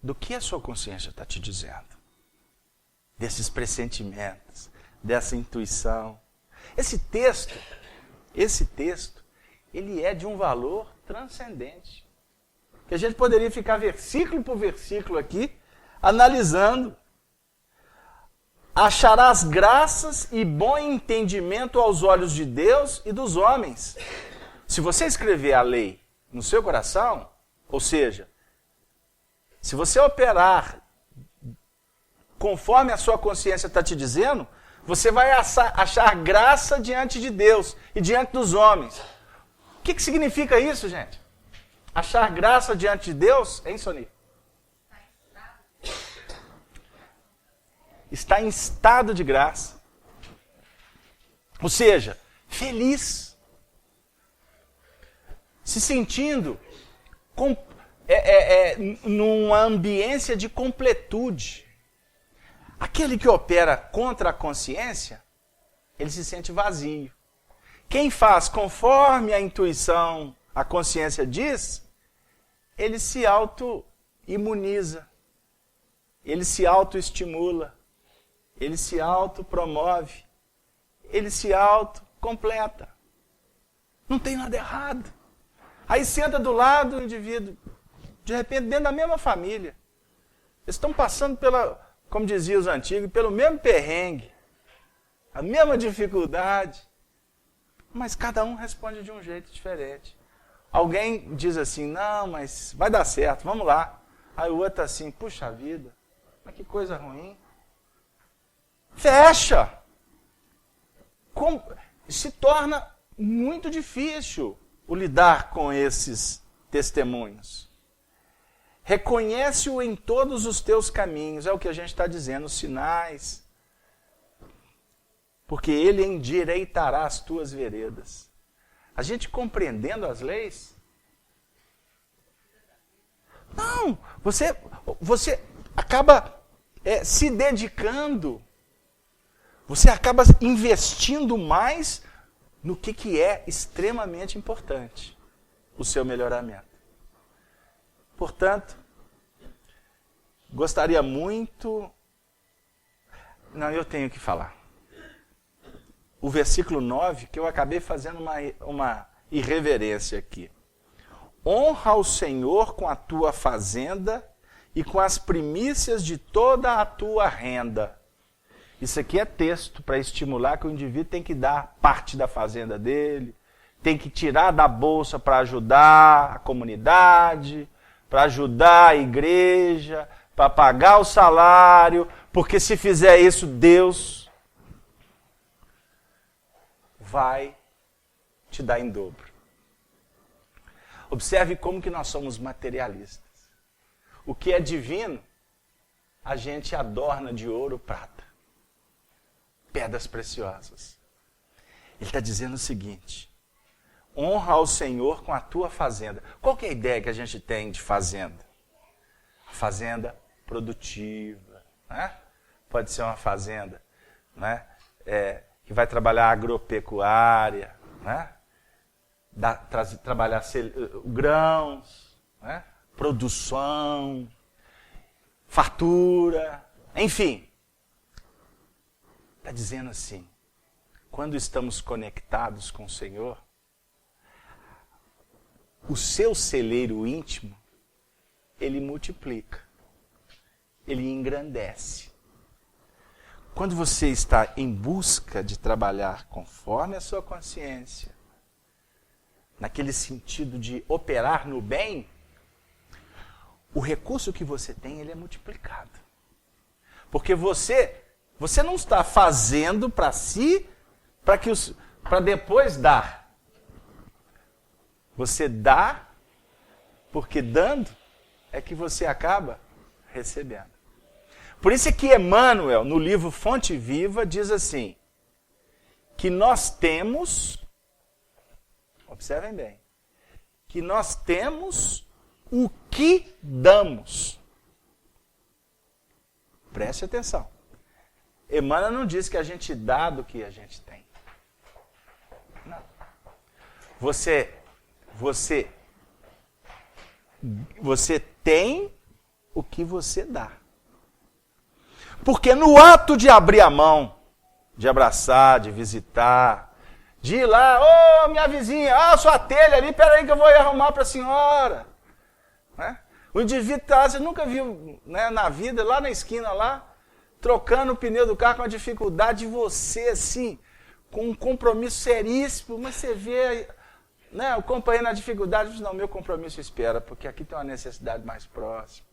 do que a sua consciência está te dizendo. Desses pressentimentos, dessa intuição. Esse texto, ele é de um valor transcendente. Que a gente poderia ficar versículo por versículo aqui, analisando. Acharás graças e bom entendimento aos olhos de Deus e dos homens. Se você escrever a lei no seu coração, ou seja, se você operar conforme a sua consciência está te dizendo, você vai achar graça diante de Deus e diante dos homens. O que significa isso, gente? Achar graça diante de Deus, hein, Sony? Está em estado de graça. Ou seja, feliz. Se sentindo numa ambiência de completude. Aquele que opera contra a consciência, ele se sente vazio. Quem faz conforme a intuição, a consciência diz, ele se auto-imuniza, ele se auto-estimula, ele se auto-promove, ele se auto-completa. Não tem nada errado. Aí senta do lado do indivíduo, de repente dentro da mesma família. Eles estão passando como diziam os antigos, pelo mesmo perrengue, a mesma dificuldade, mas cada um responde de um jeito diferente. Alguém diz assim, não, mas vai dar certo, vamos lá. Aí o outro assim, puxa vida, mas que coisa ruim. Fecha! Se torna muito difícil o lidar com esses testemunhos. Reconhece-o em todos os teus caminhos, é o que a gente está dizendo, os sinais. porque ele endireitará as tuas veredas. A gente compreendendo as leis? Não, você acaba se dedicando, você acaba investindo mais no que é extremamente importante, o seu melhoramento. Portanto, gostaria muito... Não, eu tenho que falar. O versículo 9, que eu acabei fazendo uma irreverência aqui. Honra ao Senhor com a tua fazenda e com as primícias de toda a tua renda. Isso aqui é texto para estimular que o indivíduo tem que dar parte da fazenda dele, tem que tirar da bolsa para ajudar a comunidade, para ajudar a igreja, para pagar o salário, porque se fizer isso, Deus vai te dar em dobro. Observe como que nós somos materialistas. O que é divino, a gente adorna de ouro, prata, pedras preciosas. Ele está dizendo o seguinte: honra ao Senhor com a tua fazenda. Qual que é a ideia que a gente tem de fazenda? A fazenda produtiva, né? Pode ser uma fazenda, né? Que vai trabalhar agropecuária, né? Trabalhar grãos, né? Produção, fartura, enfim. Está dizendo assim, quando estamos conectados com o Senhor, o seu celeiro íntimo, ele multiplica, ele engrandece. Quando você está em busca de trabalhar conforme a sua consciência, naquele sentido de operar no bem, o recurso que você tem, ele é multiplicado. Porque você não está fazendo para si, para depois dar. Você dá, porque dando é que você acaba recebendo. Por isso é que Emmanuel, no livro Fonte Viva, diz assim, que nós temos, observem bem, que nós temos o que damos. Preste atenção. Emmanuel não diz que a gente dá do que a gente tem. Não. Você tem o que você dá. Porque no ato de abrir a mão, de abraçar, de visitar, de ir lá, minha vizinha, sua telha ali, peraí que eu vou arrumar para a senhora. Né? O indivíduo você nunca viu, né, na vida, lá na esquina, lá, trocando o pneu do carro com a dificuldade de você, assim, com um compromisso seríssimo, mas você vê, né, o companheiro na dificuldade, diz, não, meu compromisso espera, porque aqui tem uma necessidade mais próxima.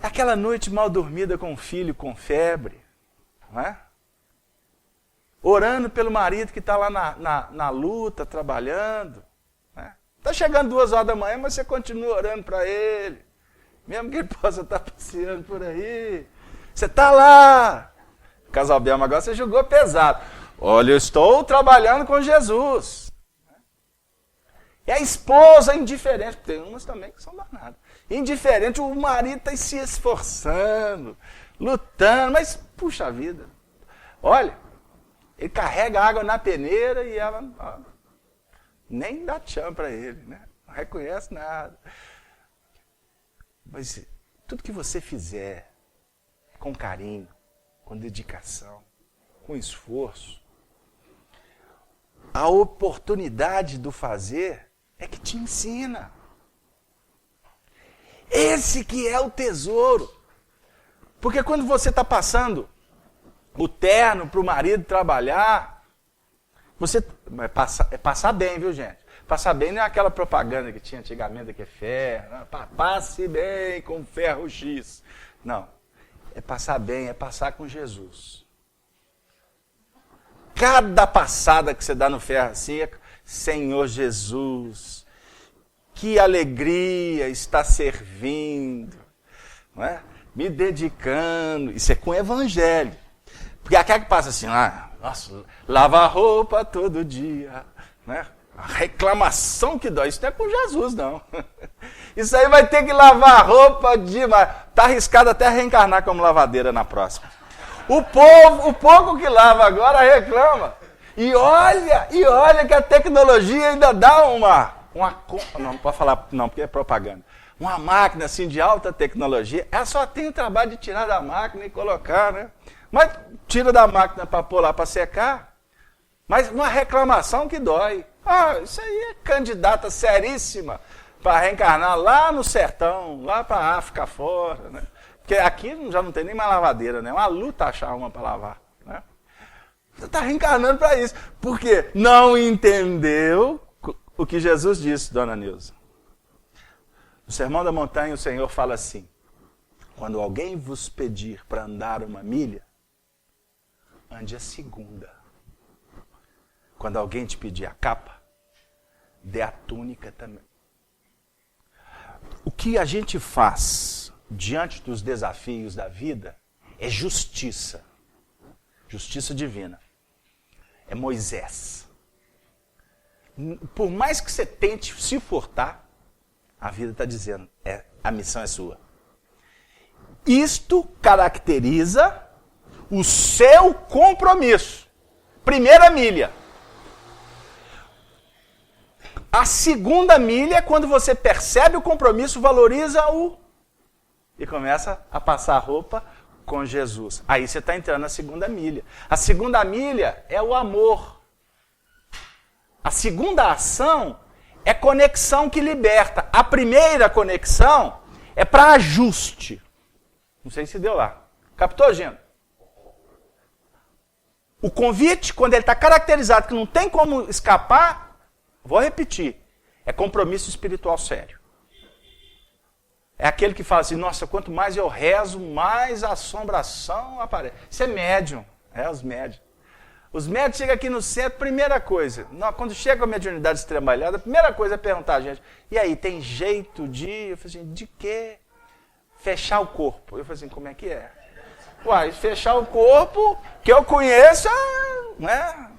Aquela noite mal dormida com o filho com febre, não é? Orando pelo marido que está lá na luta, trabalhando. Está chegando 2 horas da manhã, mas você continua orando para ele. Mesmo que ele possa estar passeando por aí. Você está lá. Casal Belma, agora você jogou pesado. Olha, eu estou trabalhando com Jesus. E a esposa indiferente, tem umas também que são danadas. Indiferente, o marido está se esforçando, lutando, mas puxa vida. Olha, ele carrega água na peneira e ela nem dá tchan para ele, né? Não reconhece nada. Mas tudo que você fizer com carinho, com dedicação, com esforço, a oportunidade do fazer é que te ensina. Esse que é o tesouro. Porque quando você está passando o terno para o marido trabalhar, você passar bem, viu, gente? Passar bem não é aquela propaganda que tinha antigamente que é ferro. Não, passe bem com ferro X. Não. É passar bem, é passar com Jesus. Cada passada que você dá no ferro assim, Senhor Jesus, que alegria estar servindo, não é? Me dedicando. Isso é com o evangelho. Porque aquela que passa assim, nossa, lava a roupa todo dia, né? A reclamação que dói, isso não é com Jesus, não. Isso aí vai ter que lavar a roupa demais. Está arriscado até reencarnar como lavadeira na próxima. O pouco que lava agora reclama. E olha que a tecnologia ainda dá não pode falar não, porque é propaganda. Uma máquina assim de alta tecnologia, ela só tem o trabalho de tirar da máquina e colocar, né? Mas tira da máquina para pôr lá para secar. Mas uma reclamação que dói. Isso aí é candidata seríssima para reencarnar lá no sertão, lá para a África fora, né? Porque aqui já não tem nem mais lavadeira, né? Uma luta achar uma para lavar, né? Você está reencarnando para isso. Por quê? Não entendeu o que Jesus disse, dona Nilza. No Sermão da Montanha, o Senhor fala assim: quando alguém vos pedir para andar uma milha, ande a segunda. Quando alguém te pedir a capa, dê a túnica também. O que a gente faz diante dos desafios da vida é justiça. Justiça divina. É Moisés. Por mais que você tente se furtar, a vida está dizendo, a missão é sua. Isto caracteriza o seu compromisso. Primeira milha. A segunda milha é quando você percebe o compromisso, valoriza-o e começa a passar a roupa com Jesus. Aí você está entrando na segunda milha. A segunda milha é o amor. A segunda ação é conexão que liberta. A primeira conexão é para ajuste. Não sei se deu lá. Captou, Gino? O convite, quando ele está caracterizado que não tem como escapar, vou repetir, é compromisso espiritual sério. É aquele que fala assim, nossa, quanto mais eu rezo, mais a assombração aparece. Isso é médium, os médiums. Os médiums chegam aqui no centro, primeira coisa, quando chega a mediunidade estremalhada, a primeira coisa é perguntar a gente, e aí, tem jeito de... Eu falei assim, de quê? Fechar o corpo. Eu falei assim, como é que é? Uai, fechar o corpo, que eu conheço, né?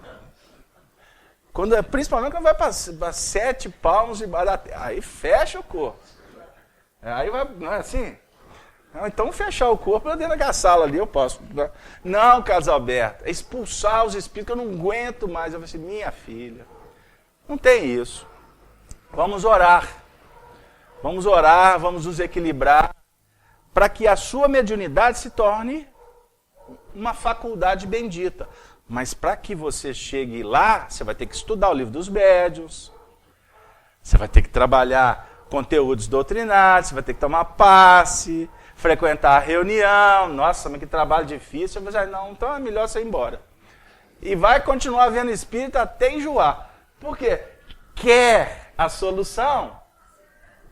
Principalmente quando vai para 7 palmos embaixo da terra. Aí fecha o corpo. Aí vai, não é assim? Então fechar o corpo dentro daquela sala ali, eu posso. Não, Carlos Alberto, é expulsar os espíritos que eu não aguento mais. Eu falei assim, minha filha, não tem isso. Vamos orar. Vamos orar, vamos nos equilibrar, para que a sua mediunidade se torne uma faculdade bendita. Mas para que você chegue lá, você vai ter que estudar o livro dos médiuns, você vai ter que trabalhar conteúdos doutrinários, você vai ter que tomar passe, frequentar a reunião. Nossa, mas que trabalho difícil. Eu falei, não, então é melhor você ir embora. E vai continuar vendo espírito até enjoar. Por quê? Quer a solução,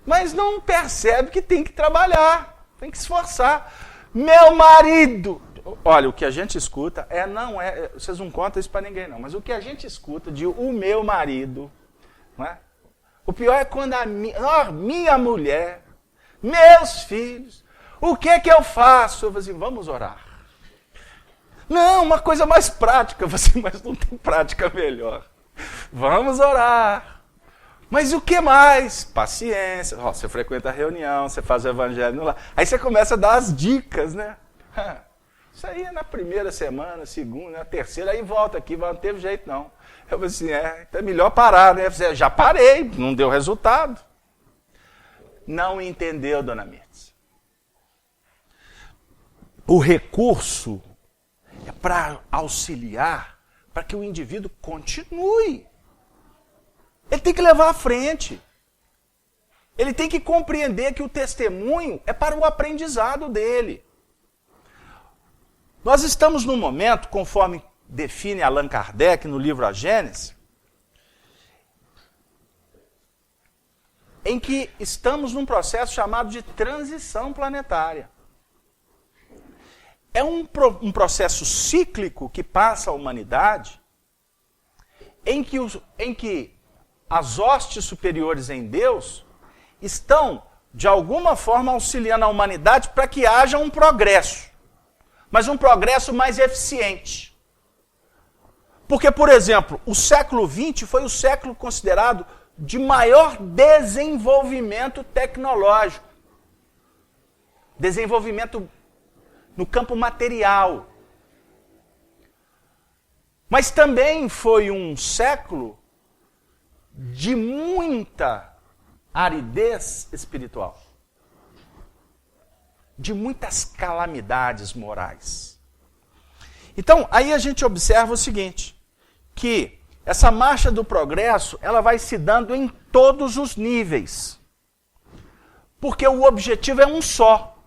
mas não percebe que tem que trabalhar, tem que se esforçar. Meu marido... Olha, o que a gente escuta vocês não contam isso para ninguém não, mas o que a gente escuta de o meu marido, não é? O pior é quando minha mulher, meus filhos, o que eu faço? Eu falo assim, vamos orar. Não, uma coisa mais prática, mas não tem prática melhor. Vamos orar. Mas o que mais? Paciência. Você frequenta a reunião, você faz o evangelho lá. Aí você começa a dar as dicas, né? Isso aí é na primeira semana, segunda, na terceira, aí volta aqui, não teve jeito não. Eu falei assim, então é melhor parar, né? Já parei, não deu resultado. Não entendeu, dona Mirtz. O recurso é para auxiliar, para que o indivíduo continue. Ele tem que levar à frente. Ele tem que compreender que o testemunho é para o aprendizado dele. Nós estamos num momento, conforme define Allan Kardec no livro A Gênese, em que estamos num processo chamado de transição planetária. É um processo cíclico que passa a humanidade, em que as hostes superiores em Deus estão, de alguma forma, auxiliando a humanidade para que haja um progresso. mas um progresso mais eficiente. Porque, por exemplo, o século XX foi o século considerado de maior desenvolvimento tecnológico. Desenvolvimento no campo material. Mas também foi um século de muita aridez espiritual. De muitas calamidades morais. Então, aí a gente observa o seguinte, que essa marcha do progresso, ela vai se dando em todos os níveis. Porque o objetivo é um só.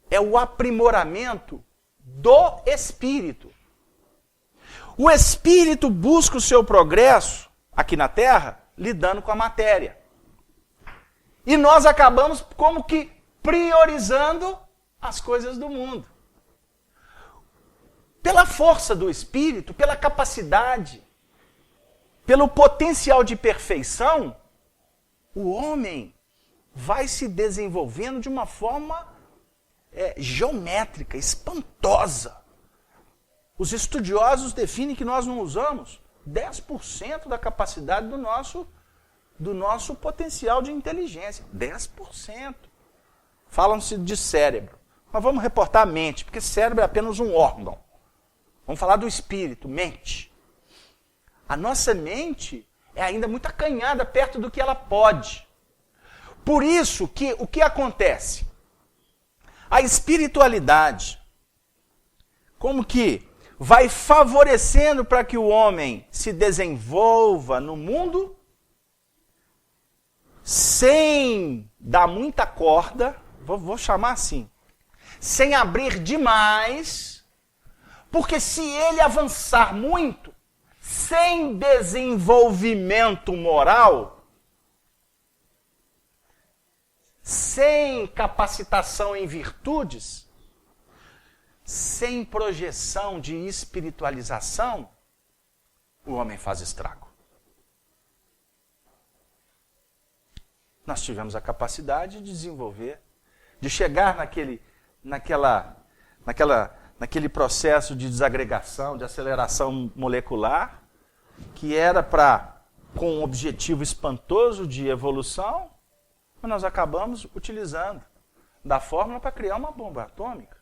É o aprimoramento do espírito. O espírito busca o seu progresso aqui na Terra, lidando com a matéria. E nós acabamos como que priorizando as coisas do mundo. Pela força do espírito, pela capacidade, pelo potencial de perfeição, o homem vai se desenvolvendo de uma forma geométrica, espantosa. Os estudiosos definem que nós não usamos 10% da capacidade do nosso potencial de inteligência. 10%. Falam-se de cérebro. Mas vamos reportar a mente, porque cérebro é apenas um órgão. Vamos falar do espírito, mente. A nossa mente é ainda muito acanhada perto do que ela pode. Por isso que o que acontece? A espiritualidade, como que vai favorecendo para que o homem se desenvolva no mundo, sem dar muita corda, vou chamar assim, sem abrir demais, porque se ele avançar muito, sem desenvolvimento moral, sem capacitação em virtudes, sem projeção de espiritualização, o homem faz estrago. Nós tivemos a capacidade de desenvolver, de chegar naquele processo de desagregação, de aceleração molecular, que era com um objetivo espantoso de evolução, mas nós acabamos utilizando da fórmula para criar uma bomba atômica,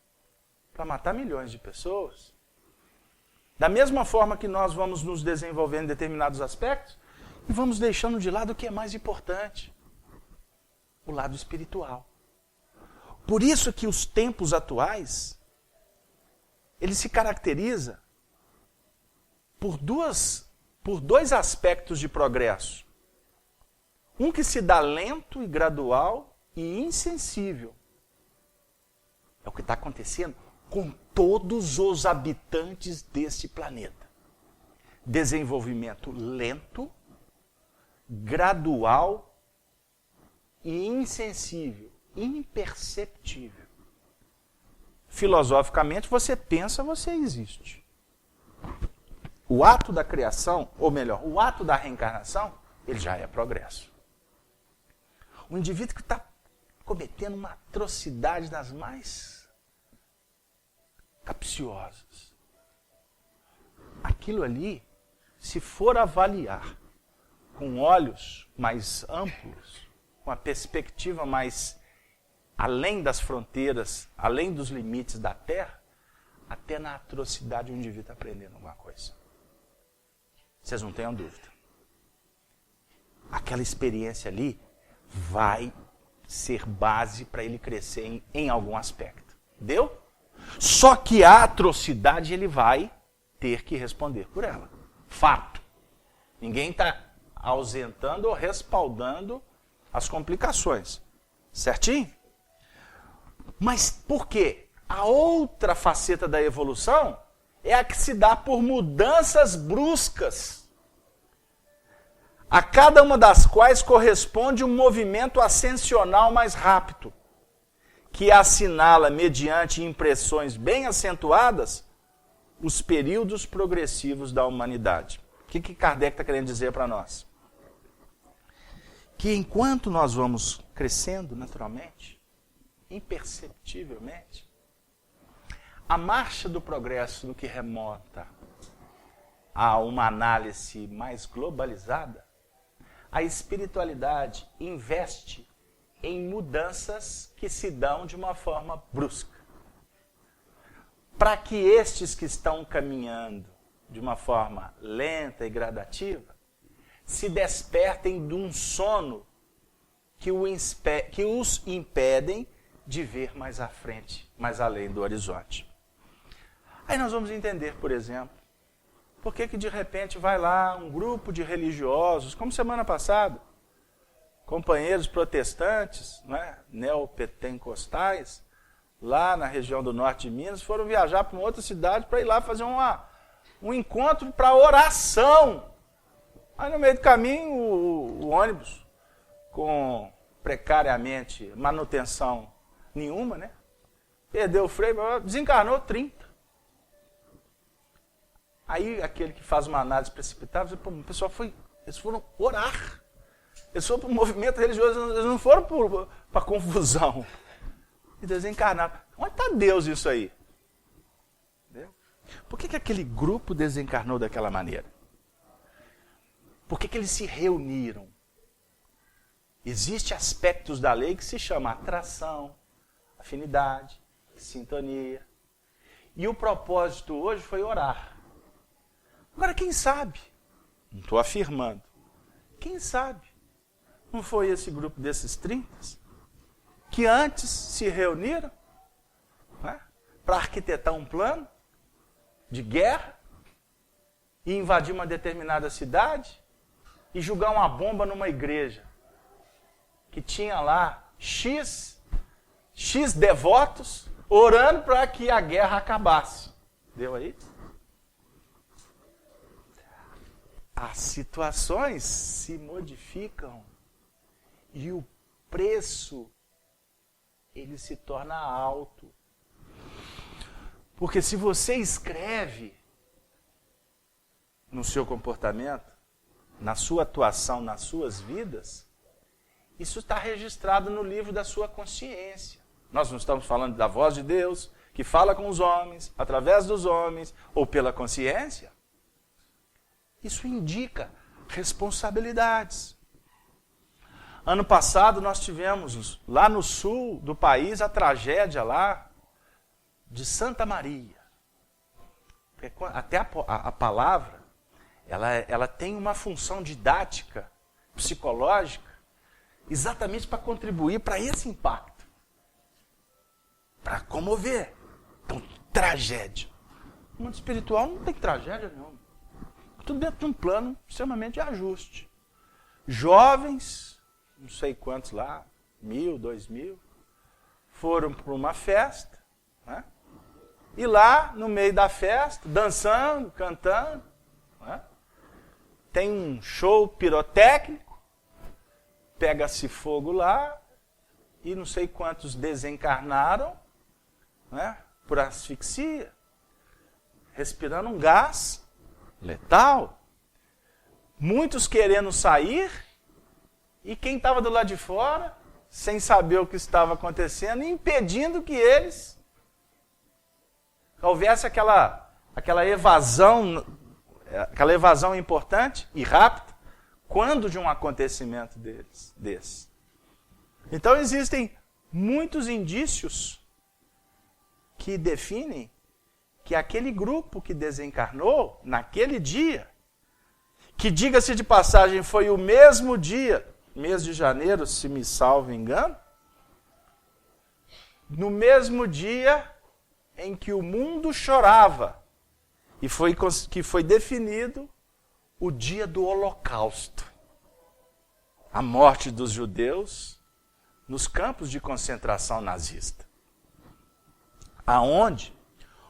para matar milhões de pessoas. Da mesma forma que nós vamos nos desenvolvendo em determinados aspectos, e vamos deixando de lado o que é mais importante, o lado espiritual. Por isso que os tempos atuais, ele se caracteriza por dois aspectos de progresso. Um que se dá lento e gradual e insensível. É o que está acontecendo com todos os habitantes deste planeta. Desenvolvimento lento, gradual e insensível, imperceptível. Filosoficamente, você pensa, você existe. O ato da criação, ou melhor, o ato da reencarnação, ele já é progresso. Um indivíduo que está cometendo uma atrocidade das mais capciosas. Aquilo ali, se for avaliar com olhos mais amplos, com a perspectiva mais além das fronteiras, além dos limites da Terra, até na atrocidade o indivíduo está aprendendo alguma coisa. Vocês não tenham dúvida. Aquela experiência ali vai ser base para ele crescer em algum aspecto. Deu? Só que a atrocidade ele vai ter que responder por ela. Fato. Ninguém está ausentando ou respaldando as complicações. Certinho? Mas por quê? A outra faceta da evolução é a que se dá por mudanças bruscas, a cada uma das quais corresponde um movimento ascensional mais rápido, que assinala, mediante impressões bem acentuadas, os períodos progressivos da humanidade. O que Kardec está querendo dizer para nós? Que enquanto nós vamos crescendo naturalmente, imperceptivelmente, a marcha do progresso no que remota a uma análise mais globalizada, a espiritualidade investe em mudanças que se dão de uma forma brusca. Para que estes que estão caminhando de uma forma lenta e gradativa se despertem de um sono que os impedem de ver mais à frente, mais além do horizonte. Aí nós vamos entender, por exemplo, por que de repente vai lá um grupo de religiosos, como semana passada, companheiros protestantes, né, neopentecostais, lá na região do norte de Minas, foram viajar para uma outra cidade para ir lá fazer um encontro para oração. Aí no meio do caminho, o ônibus, com precariamente manutenção nenhuma, né? Perdeu o freio, desencarnou 30. Aí aquele que faz uma análise precipitada, o pessoal eles foram orar. Eles foram para o movimento religioso, eles não foram para confusão. E desencarnaram. Onde está Deus isso aí? Entendeu? Por que aquele grupo desencarnou daquela maneira? Por que eles se reuniram? Existem aspectos da lei que se chama atração, afinidade, sintonia. E o propósito hoje foi orar. Agora, quem sabe? Não estou afirmando. Quem sabe? Não foi esse grupo desses 30 que antes se reuniram, né, para arquitetar um plano de guerra e invadir uma determinada cidade e jogar uma bomba numa igreja que tinha lá X devotos orando para que a guerra acabasse. Deu aí? As situações se modificam e o preço ele se torna alto. Porque se você escreve no seu comportamento, na sua atuação, nas suas vidas, isso está registrado no livro da sua consciência. Nós não estamos falando da voz de Deus, que fala com os homens, através dos homens, ou pela consciência. Isso indica responsabilidades. Ano passado nós tivemos lá no sul do país a tragédia lá de Santa Maria. Até a palavra, ela tem uma função didática, psicológica, exatamente para contribuir para esse impacto. Para comover. Então, tragédia. No mundo espiritual não tem tragédia nenhuma. Tudo dentro de um plano extremamente de ajuste. Jovens, não sei quantos lá, 1.000, 2.000, foram para uma festa, né? E lá, no meio da festa, dançando, cantando, né? Tem um show pirotécnico, pega-se fogo lá, e não sei quantos desencarnaram, né? Por asfixia, respirando um gás letal. Muitos querendo sair, e quem estava do lado de fora, sem saber o que estava acontecendo, impedindo que eles houvesse aquela evasão importante e rápida, quando de um acontecimento desse. Então existem muitos indícios que definem que aquele grupo que desencarnou naquele dia, que, diga-se de passagem, foi o mesmo dia, mês de janeiro, se me salvo engano, no mesmo dia em que o mundo chorava, e que foi definido o dia do Holocausto, a morte dos judeus nos campos de concentração nazista, aonde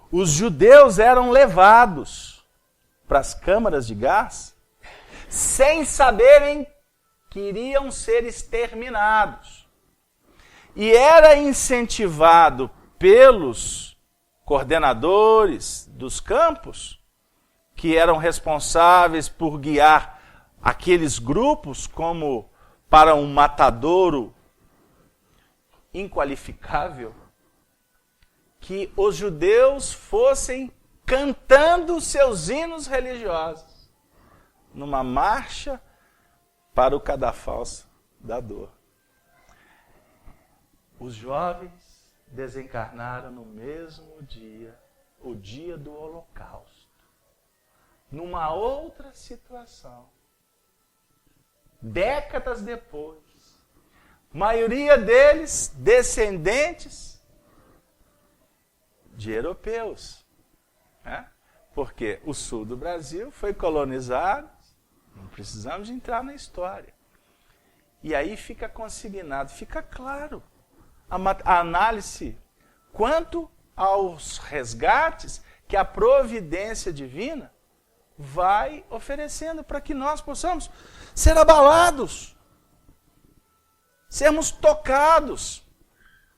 os judeus eram levados para as câmaras de gás sem saberem que iriam ser exterminados. E era incentivado pelos coordenadores dos campos, que eram responsáveis por guiar aqueles grupos como para um matadouro inqualificável, que os judeus fossem cantando seus hinos religiosos numa marcha para o cadafalso da dor. Os jovens desencarnaram no mesmo dia, o dia do Holocausto, numa outra situação. Décadas depois, maioria deles descendentes de europeus, né? Porque o sul do Brasil foi colonizado, não precisamos de entrar na história. E aí fica consignado, fica claro a análise quanto aos resgates que a providência divina vai oferecendo para que nós possamos ser abalados, sermos tocados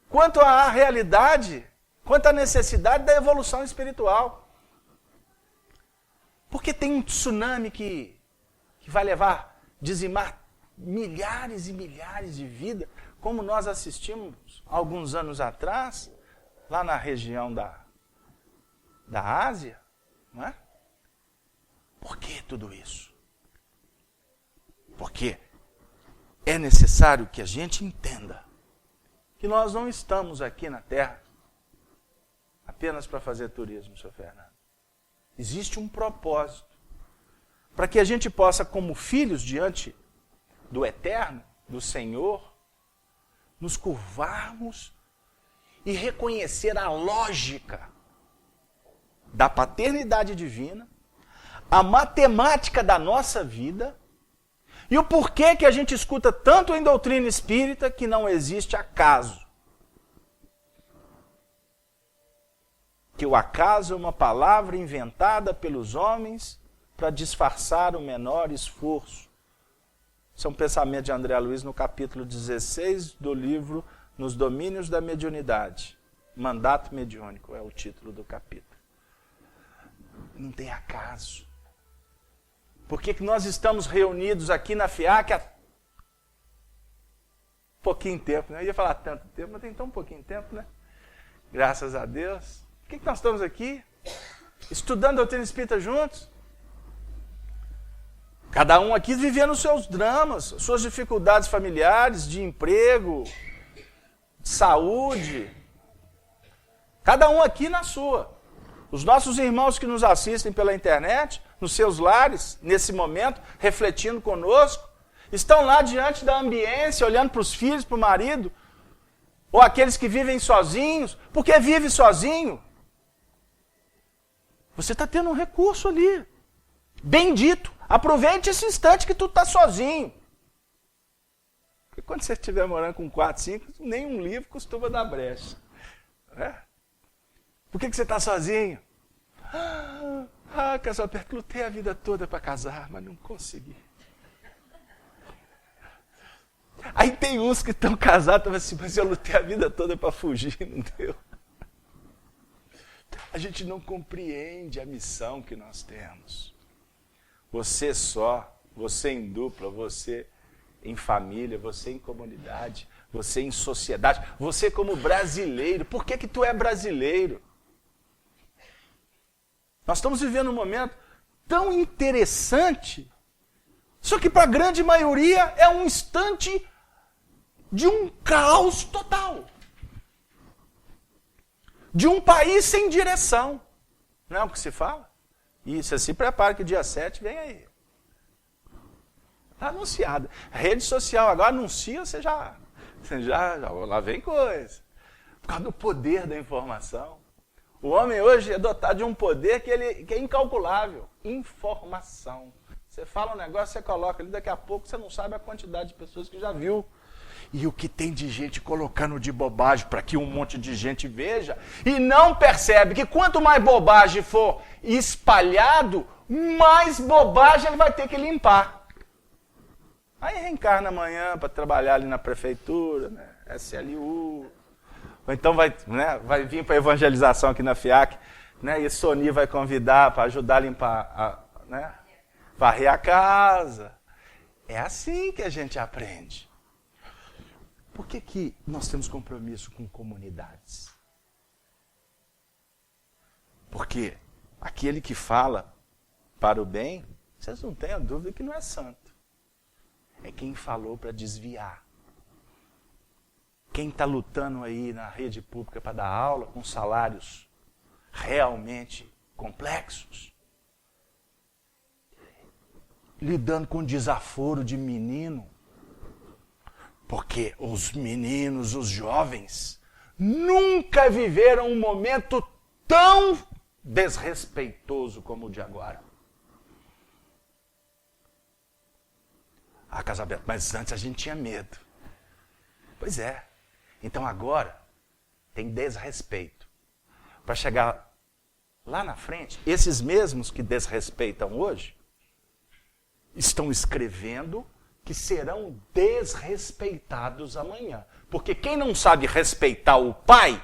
quanto à realidade, quanto à necessidade da evolução espiritual. Porque tem um tsunami que vai levar, dizimar milhares e milhares de vidas, como nós assistimos alguns anos atrás, lá na região da Ásia, não é? Por que tudo isso? Porque é necessário que a gente entenda que nós não estamos aqui na Terra apenas para fazer turismo, Sr. Fernando. Existe um propósito para que a gente possa, como filhos diante do Eterno, do Senhor, nos curvarmos e reconhecer a lógica da paternidade divina, a matemática da nossa vida e o porquê que a gente escuta tanto em doutrina espírita que não existe acaso. Que o acaso é uma palavra inventada pelos homens para disfarçar o menor esforço. Esse é um pensamento de André Luiz no capítulo 16 do livro Nos Domínios da Mediunidade. Mandato Mediúnico é o título do capítulo. Não tem acaso. Por que nós estamos reunidos aqui na FIAC há pouquinho tempo, né? Eu ia falar tanto tempo, mas tem tão pouquinho tempo, né? Graças a Deus. Por que nós estamos aqui? Estudando a doutrina espírita juntos? Cada um aqui vivendo os seus dramas, suas dificuldades familiares, de emprego, de saúde. Cada um aqui na sua. Os nossos irmãos que nos assistem pela internet, nos seus lares, nesse momento, refletindo conosco, estão lá diante da ambiência, olhando para os filhos, para o marido, ou aqueles que vivem sozinhos. Por que vive sozinho? Você está tendo um recurso ali. Bendito. Aproveite esse instante que tu está sozinho. Porque quando você estiver morando com 4, 5, nenhum livro costuma dar brecha. Né? Por que você está sozinho? Casal perto, lutei a vida toda para casar, mas não consegui. Aí tem uns que estão casados, assim, mas eu lutei a vida toda para fugir, não deu. A gente não compreende a missão que nós temos. Você só, você em dupla, você em família, você em comunidade, você em sociedade, você como brasileiro. Por que tu é brasileiro? Nós estamos vivendo um momento tão interessante, só que para a grande maioria é um instante de um caos total. De um país sem direção. Não é o que se fala? E você se prepara que dia 7 vem aí. Está anunciado. Rede social agora anuncia, você já lá vem coisa. Por causa do poder da informação. O homem hoje é dotado de um poder que é incalculável. Informação. Você fala um negócio, você coloca ali, daqui a pouco você não sabe a quantidade de pessoas que já viu. E o que tem de gente colocando de bobagem para que um monte de gente veja e não percebe que quanto mais bobagem for espalhado, mais bobagem ele vai ter que limpar. Aí reencarna amanhã para trabalhar ali na prefeitura, né? SLU. Ou então vai vir para a evangelização aqui na FIAC, né? E a Sony vai convidar para ajudar a limpar, varrer a casa. É assim que a gente aprende. Por que nós temos compromisso com comunidades? Porque aquele que fala para o bem, vocês não tenham dúvida que não é santo. É quem falou para desviar. Quem está lutando aí na rede pública para dar aula com salários realmente complexos, lidando com desaforo de menino, porque os meninos, os jovens, nunca viveram um momento tão desrespeitoso como o de agora. Ah, Casalberto, mas antes a gente tinha medo. Pois é. Então agora tem desrespeito. Para chegar lá na frente, esses mesmos que desrespeitam hoje, estão escrevendo que serão desrespeitados amanhã. Porque quem não sabe respeitar o pai,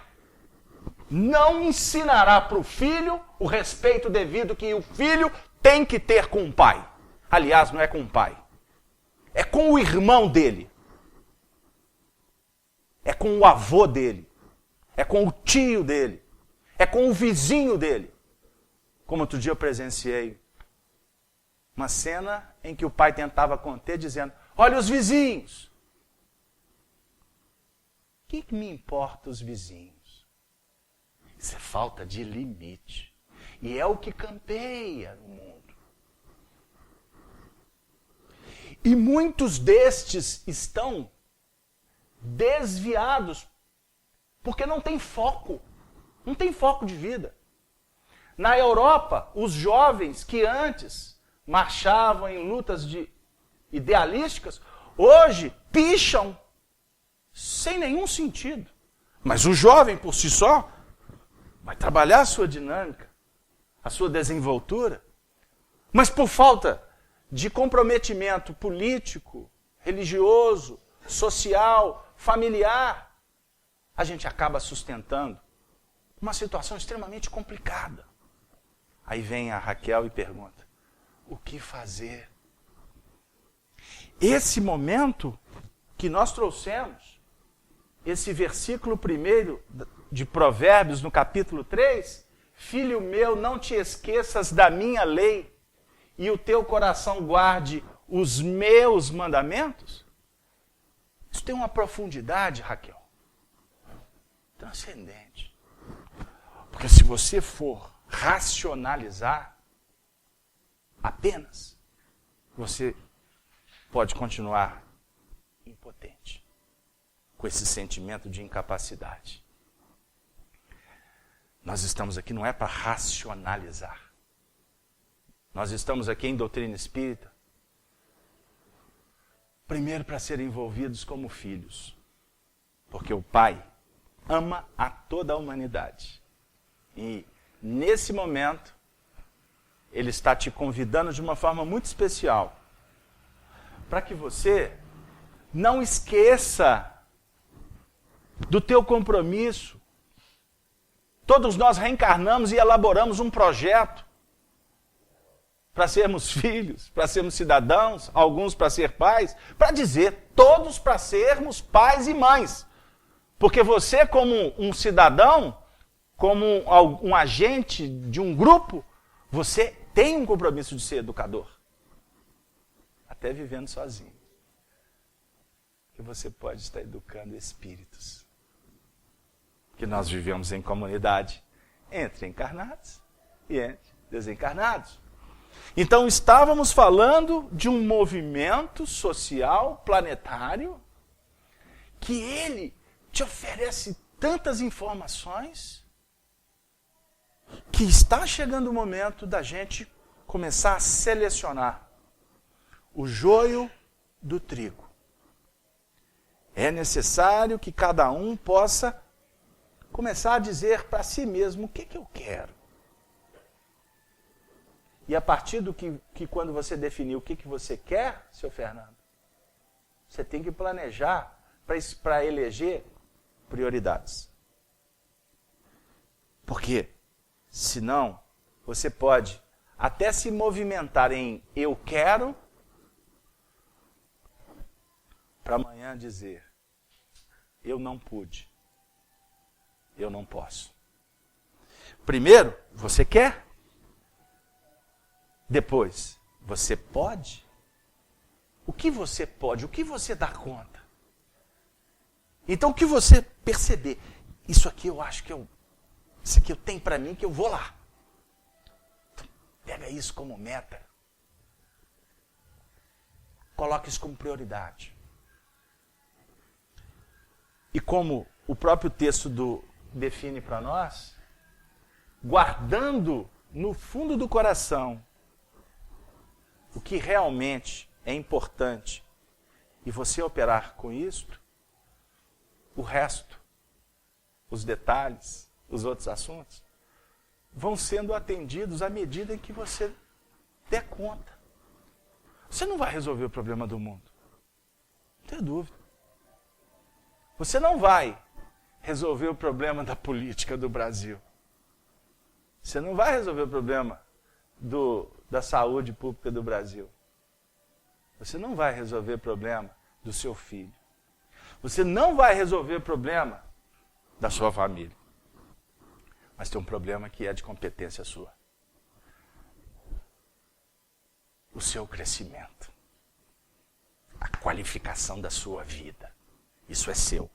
não ensinará para o filho o respeito devido que o filho tem que ter com o pai. Aliás, não é com o pai. É com o irmão dele. É com o avô dele. É com o tio dele. É com o vizinho dele. Como outro dia eu presenciei uma cena em que o pai tentava conter, dizendo: olha os vizinhos. O que me importa os vizinhos? Isso é falta de limite. E é o que campeia no mundo. E muitos destes estão desviados porque não tem foco. Não tem foco de vida. Na Europa, os jovens que antes marchavam em lutas idealísticas, hoje picham sem nenhum sentido. Mas o jovem, por si só, vai trabalhar a sua dinâmica, a sua desenvoltura. Mas por falta de comprometimento político, religioso, social, familiar, a gente acaba sustentando uma situação extremamente complicada. Aí vem a Raquel e pergunta: o que fazer? Esse momento que nós trouxemos, esse versículo 1 de Provérbios, no capítulo 3, filho meu, não te esqueças da minha lei e o teu coração guarde os meus mandamentos. Isso tem uma profundidade, Raquel, transcendente. Porque se você for racionalizar apenas, você pode continuar impotente, com esse sentimento de incapacidade. Nós estamos aqui não é para racionalizar. Nós estamos aqui em doutrina espírita, primeiro para ser envolvidos como filhos, porque o Pai ama a toda a humanidade. E nesse momento, Ele está te convidando de uma forma muito especial, para que você não esqueça do teu compromisso. Todos nós reencarnamos e elaboramos um projeto para sermos filhos, para sermos cidadãos, alguns para ser pais, para dizer, todos para sermos pais e mães. Porque você, como um cidadão, como um agente de um grupo, você tem um compromisso de ser educador. Até vivendo sozinho. Que você pode estar educando espíritos. Que nós vivemos em comunidade entre encarnados e entre desencarnados. Então estávamos falando de um movimento social planetário que ele te oferece tantas informações que está chegando o momento da gente começar a selecionar o joio do trigo. É necessário que cada um possa começar a dizer para si mesmo o que eu quero. E a partir do que quando você definir o que você quer, seu Fernando, você tem que planejar para eleger prioridades. Porque, senão, você pode até se movimentar em eu quero, para amanhã dizer eu não pude, eu não posso. Primeiro, você quer? Depois, você pode? O que você pode? O que você dá conta? Então, o que você perceber? Isso aqui eu acho que isso aqui eu tenho para mim que eu vou lá. Então, pega isso como meta. Coloque isso como prioridade. E como o próprio texto define para nós, guardando no fundo do coração o que realmente é importante e você operar com isto, o resto, os detalhes, os outros assuntos, vão sendo atendidos à medida em que você der conta. Você não vai resolver o problema do mundo. Não tenho dúvida. Você não vai resolver o problema da política do Brasil. Você não vai resolver o problema da saúde pública do Brasil. Você não vai resolver o problema do seu filho. Você não vai resolver o problema da sua família. Mas tem um problema que é de competência sua. O seu crescimento. A qualificação da sua vida. Isso é seu.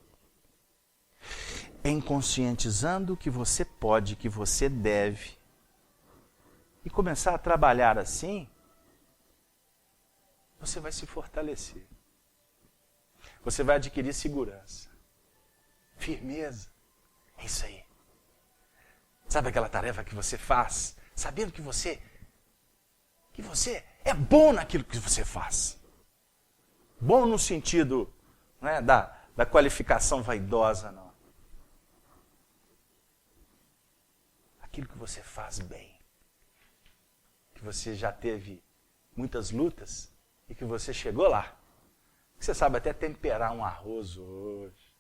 Em conscientizando que você pode, que você deve, e começar a trabalhar assim, você vai se fortalecer. Você vai adquirir segurança, firmeza. É isso aí. Sabe aquela tarefa que você faz, sabendo que você é bom naquilo que você faz. Bom no sentido, não é, da qualificação vaidosa, não. Aquilo que você faz bem. Que você já teve muitas lutas e que você chegou lá. Que você sabe até temperar um arroz hoje.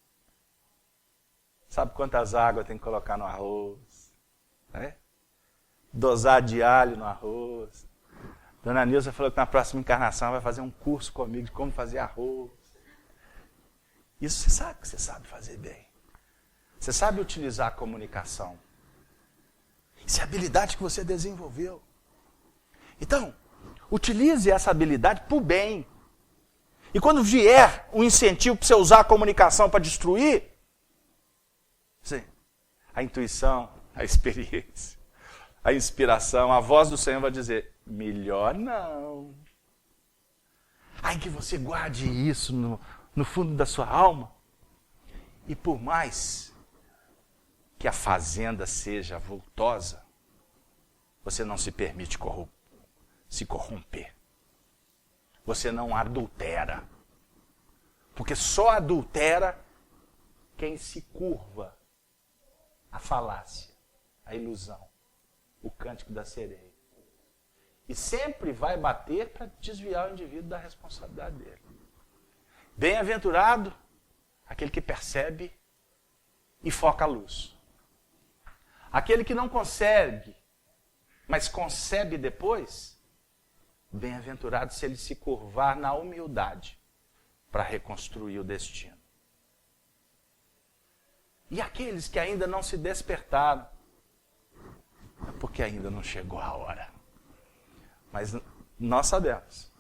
Sabe quantas águas tem que colocar no arroz. Né? Dosar de alho no arroz. Dona Nilza falou que na próxima encarnação vai fazer um curso comigo de como fazer arroz. Isso você sabe que você sabe fazer bem. Você sabe utilizar a comunicação. Isso é a habilidade que você desenvolveu. Então, utilize essa habilidade para o bem. E quando vier um incentivo para você usar a comunicação para destruir, sim, a intuição, a experiência, a inspiração, a voz do Senhor vai dizer, melhor não. Aí que você guarde isso no fundo da sua alma. E por mais que a fazenda seja vultosa, você não se permite se corromper. Você não adultera. Porque só adultera quem se curva à falácia, à ilusão, o cântico da sereia. E sempre vai bater para desviar o indivíduo da responsabilidade dele. Bem-aventurado aquele que percebe e foca a luz. Aquele que não consegue, mas concebe depois, bem-aventurado se ele se curvar na humildade para reconstruir o destino. E aqueles que ainda não se despertaram, é porque ainda não chegou a hora. Mas nós sabemos,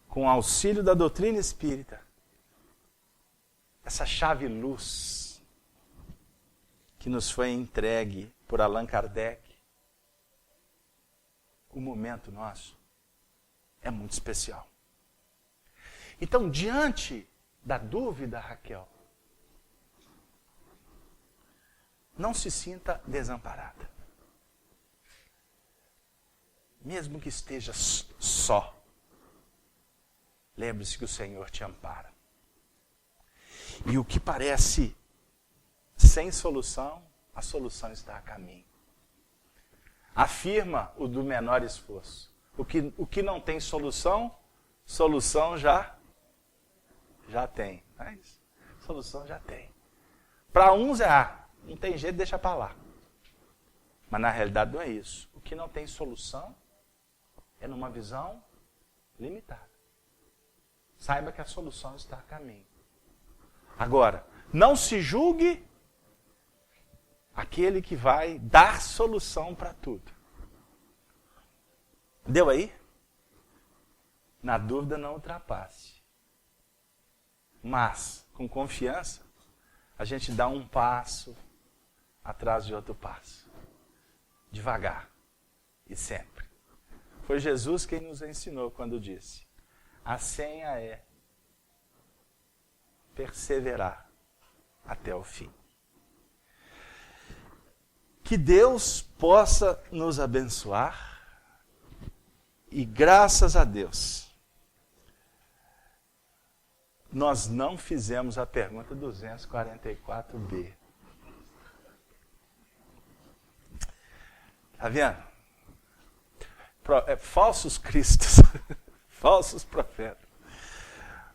com o auxílio da doutrina espírita, essa chave luz que nos foi entregue por Allan Kardec, o momento nosso é muito especial. Então, diante da dúvida, Raquel, não se sinta desamparada. Mesmo que esteja só, lembre-se que o Senhor te ampara. E o que parece sem solução, a solução está a caminho. Afirma o do menor esforço. O que não tem solução já tem. Não é isso? Solução já tem. Para uns não tem jeito, deixa para lá. Mas na realidade não é isso. O que não tem solução é numa visão limitada. Saiba que a solução está a caminho. Agora, não se julgue aquele que vai dar solução para tudo. Deu aí? Na dúvida, não ultrapasse. Mas, com confiança, a gente dá um passo atrás de outro passo. Devagar e sempre. Foi Jesus quem nos ensinou quando disse: a senha é perseverar até o fim. Que Deus possa nos abençoar e, graças a Deus, nós não fizemos a pergunta 244b. Está vendo? Falsos cristos, falsos profetas.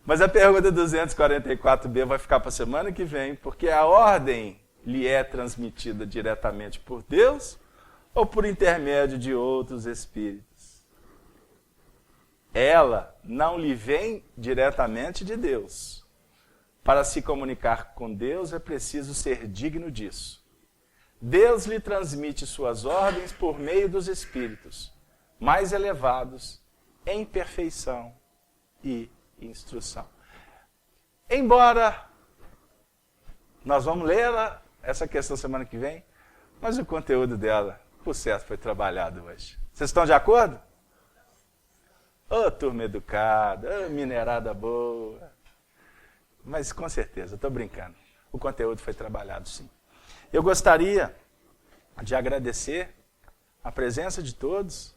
Mas a pergunta 244b vai ficar para a semana que vem, porque a ordem lhe é transmitida diretamente por Deus ou por intermédio de outros espíritos? Ela não lhe vem diretamente de Deus. Para se comunicar com Deus é preciso ser digno disso. Deus lhe transmite suas ordens por meio dos espíritos mais elevados em perfeição e instrução. Embora nós vamos ler essa questão semana que vem, mas o conteúdo dela, por certo, foi trabalhado hoje. Vocês estão de acordo? Ô, turma educada, ô, minerada boa. Mas com certeza, estou brincando. O conteúdo foi trabalhado, sim. Eu gostaria de agradecer a presença de todos,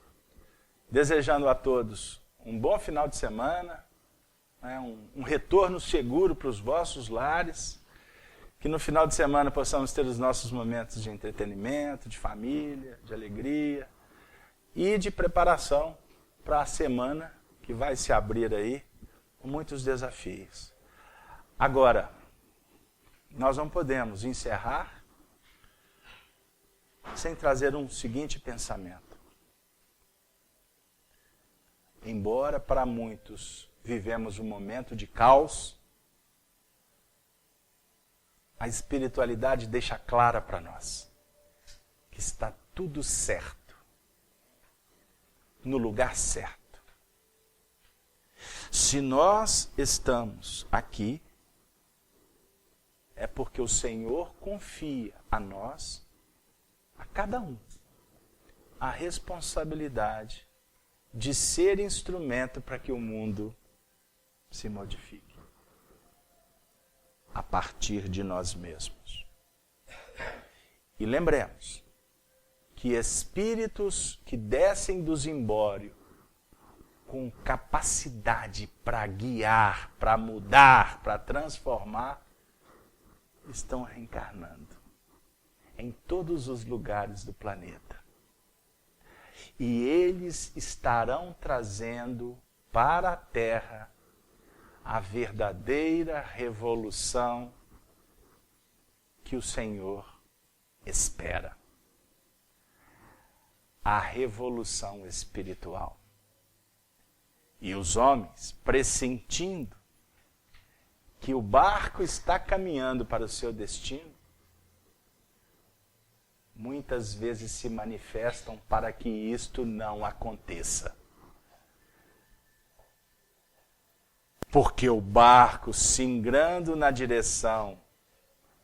desejando a todos um bom final de semana, um retorno seguro para os vossos lares, que no final de semana possamos ter os nossos momentos de entretenimento, de família, de alegria e de preparação para a semana que vai se abrir aí com muitos desafios. Agora, nós não podemos encerrar sem trazer um seguinte pensamento. Embora para muitos vivemos um momento de caos, a espiritualidade deixa clara para nós que está tudo certo, no lugar certo. Se nós estamos aqui, é porque o Senhor confia a nós, a cada um, a responsabilidade de ser instrumento para que o mundo se modifique a partir de nós mesmos. E lembremos que espíritos que descem do zimbório com capacidade para guiar, para mudar, para transformar, estão reencarnando em todos os lugares do planeta. E eles estarão trazendo para a Terra a verdadeira revolução que o Senhor espera. A revolução espiritual. E os homens, pressentindo que o barco está caminhando para o seu destino, muitas vezes se manifestam para que isto não aconteça. Porque o barco, singrando na direção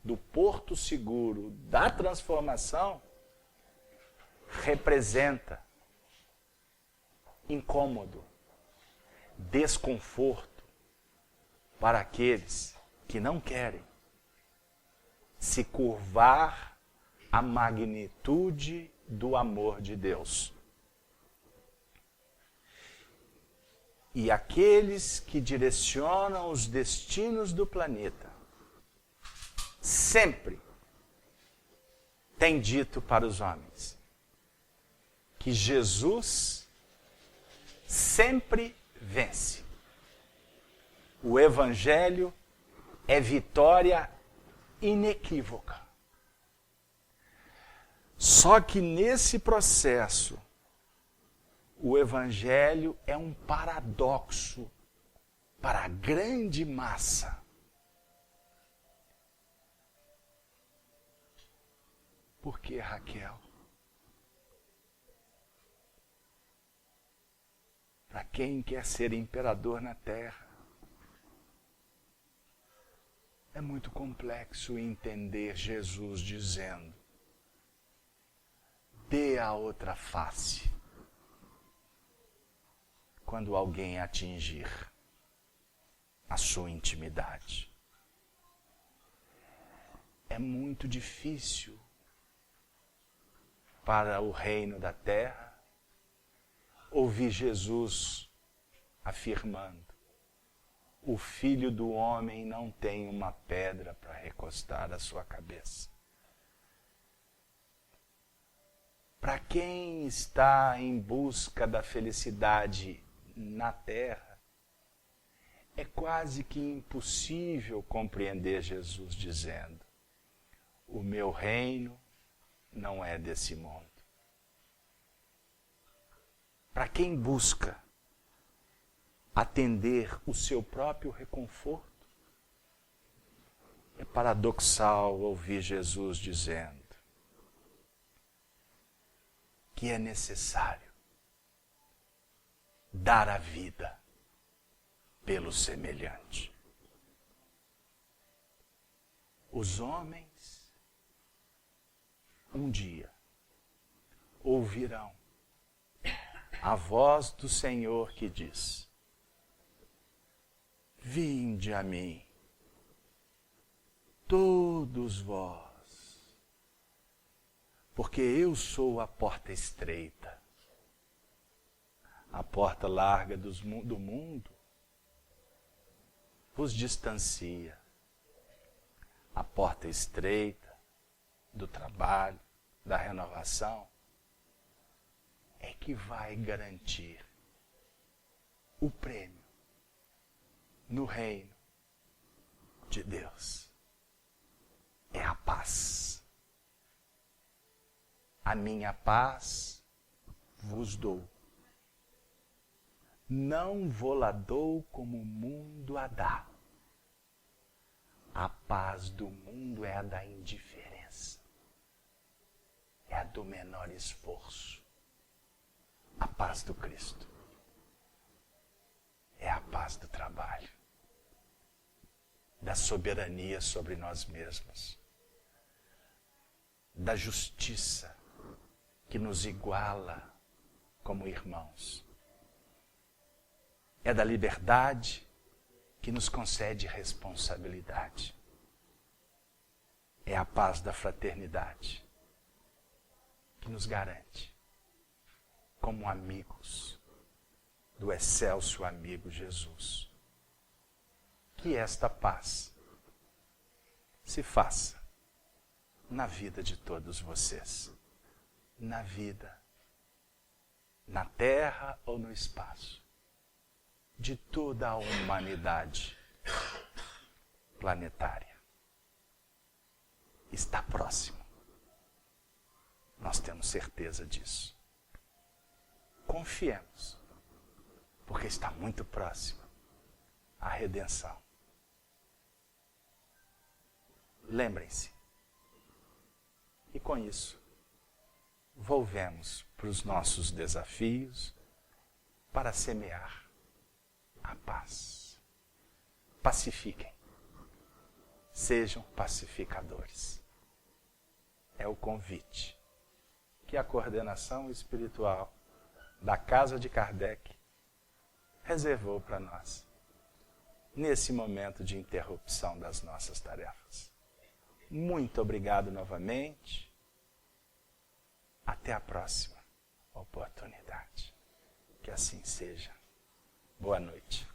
do porto seguro da transformação, representa incômodo, desconforto para aqueles que não querem se curvar à magnitude do amor de Deus. E aqueles que direcionam os destinos do planeta sempre têm dito para os homens que Jesus sempre vence. O Evangelho é vitória inequívoca. Só que nesse processo, o Evangelho é um paradoxo para a grande massa. Por que, Raquel? Para quem quer ser imperador na terra, é muito complexo entender Jesus dizendo: dê a outra face quando alguém atingir a sua intimidade. É muito difícil para o reino da terra ouvir Jesus afirmando: o Filho do Homem não tem uma pedra para recostar a sua cabeça. Para quem está em busca da felicidade na terra, é quase que impossível compreender Jesus dizendo: o meu reino não é desse mundo. Para quem busca atender o seu próprio reconforto, é paradoxal ouvir Jesus dizendo que é necessário dar a vida pelo semelhante. Os homens um dia ouvirão a voz do Senhor que diz: vinde a mim, todos vós, porque eu sou a porta estreita. A porta larga do mundo vos distancia. A porta estreita do trabalho, da renovação, é que vai garantir o prêmio no reino de Deus. É a paz. A minha paz vos dou. Não vou-la dou como o mundo a dá. A paz do mundo é a da indiferença. É a do menor esforço. A paz do Cristo é a paz do trabalho, da soberania sobre nós mesmos, da justiça que nos iguala como irmãos. É da liberdade que nos concede responsabilidade. É a paz da fraternidade que nos garante, como amigos do excelso amigo Jesus, que esta paz se faça na vida de todos vocês, na vida, na terra ou no espaço, de toda a humanidade planetária. Está próximo. Nós temos certeza disso. Confiemos, porque está muito próximo a redenção. Lembrem-se. E com isso, volvemos para os nossos desafios para semear a paz. Pacifiquem. Sejam pacificadores. É o convite que a coordenação espiritual da Casa de Kardec reservou para nós, nesse momento de interrupção das nossas tarefas. Muito obrigado novamente. Até a próxima oportunidade. Que assim seja. Boa noite.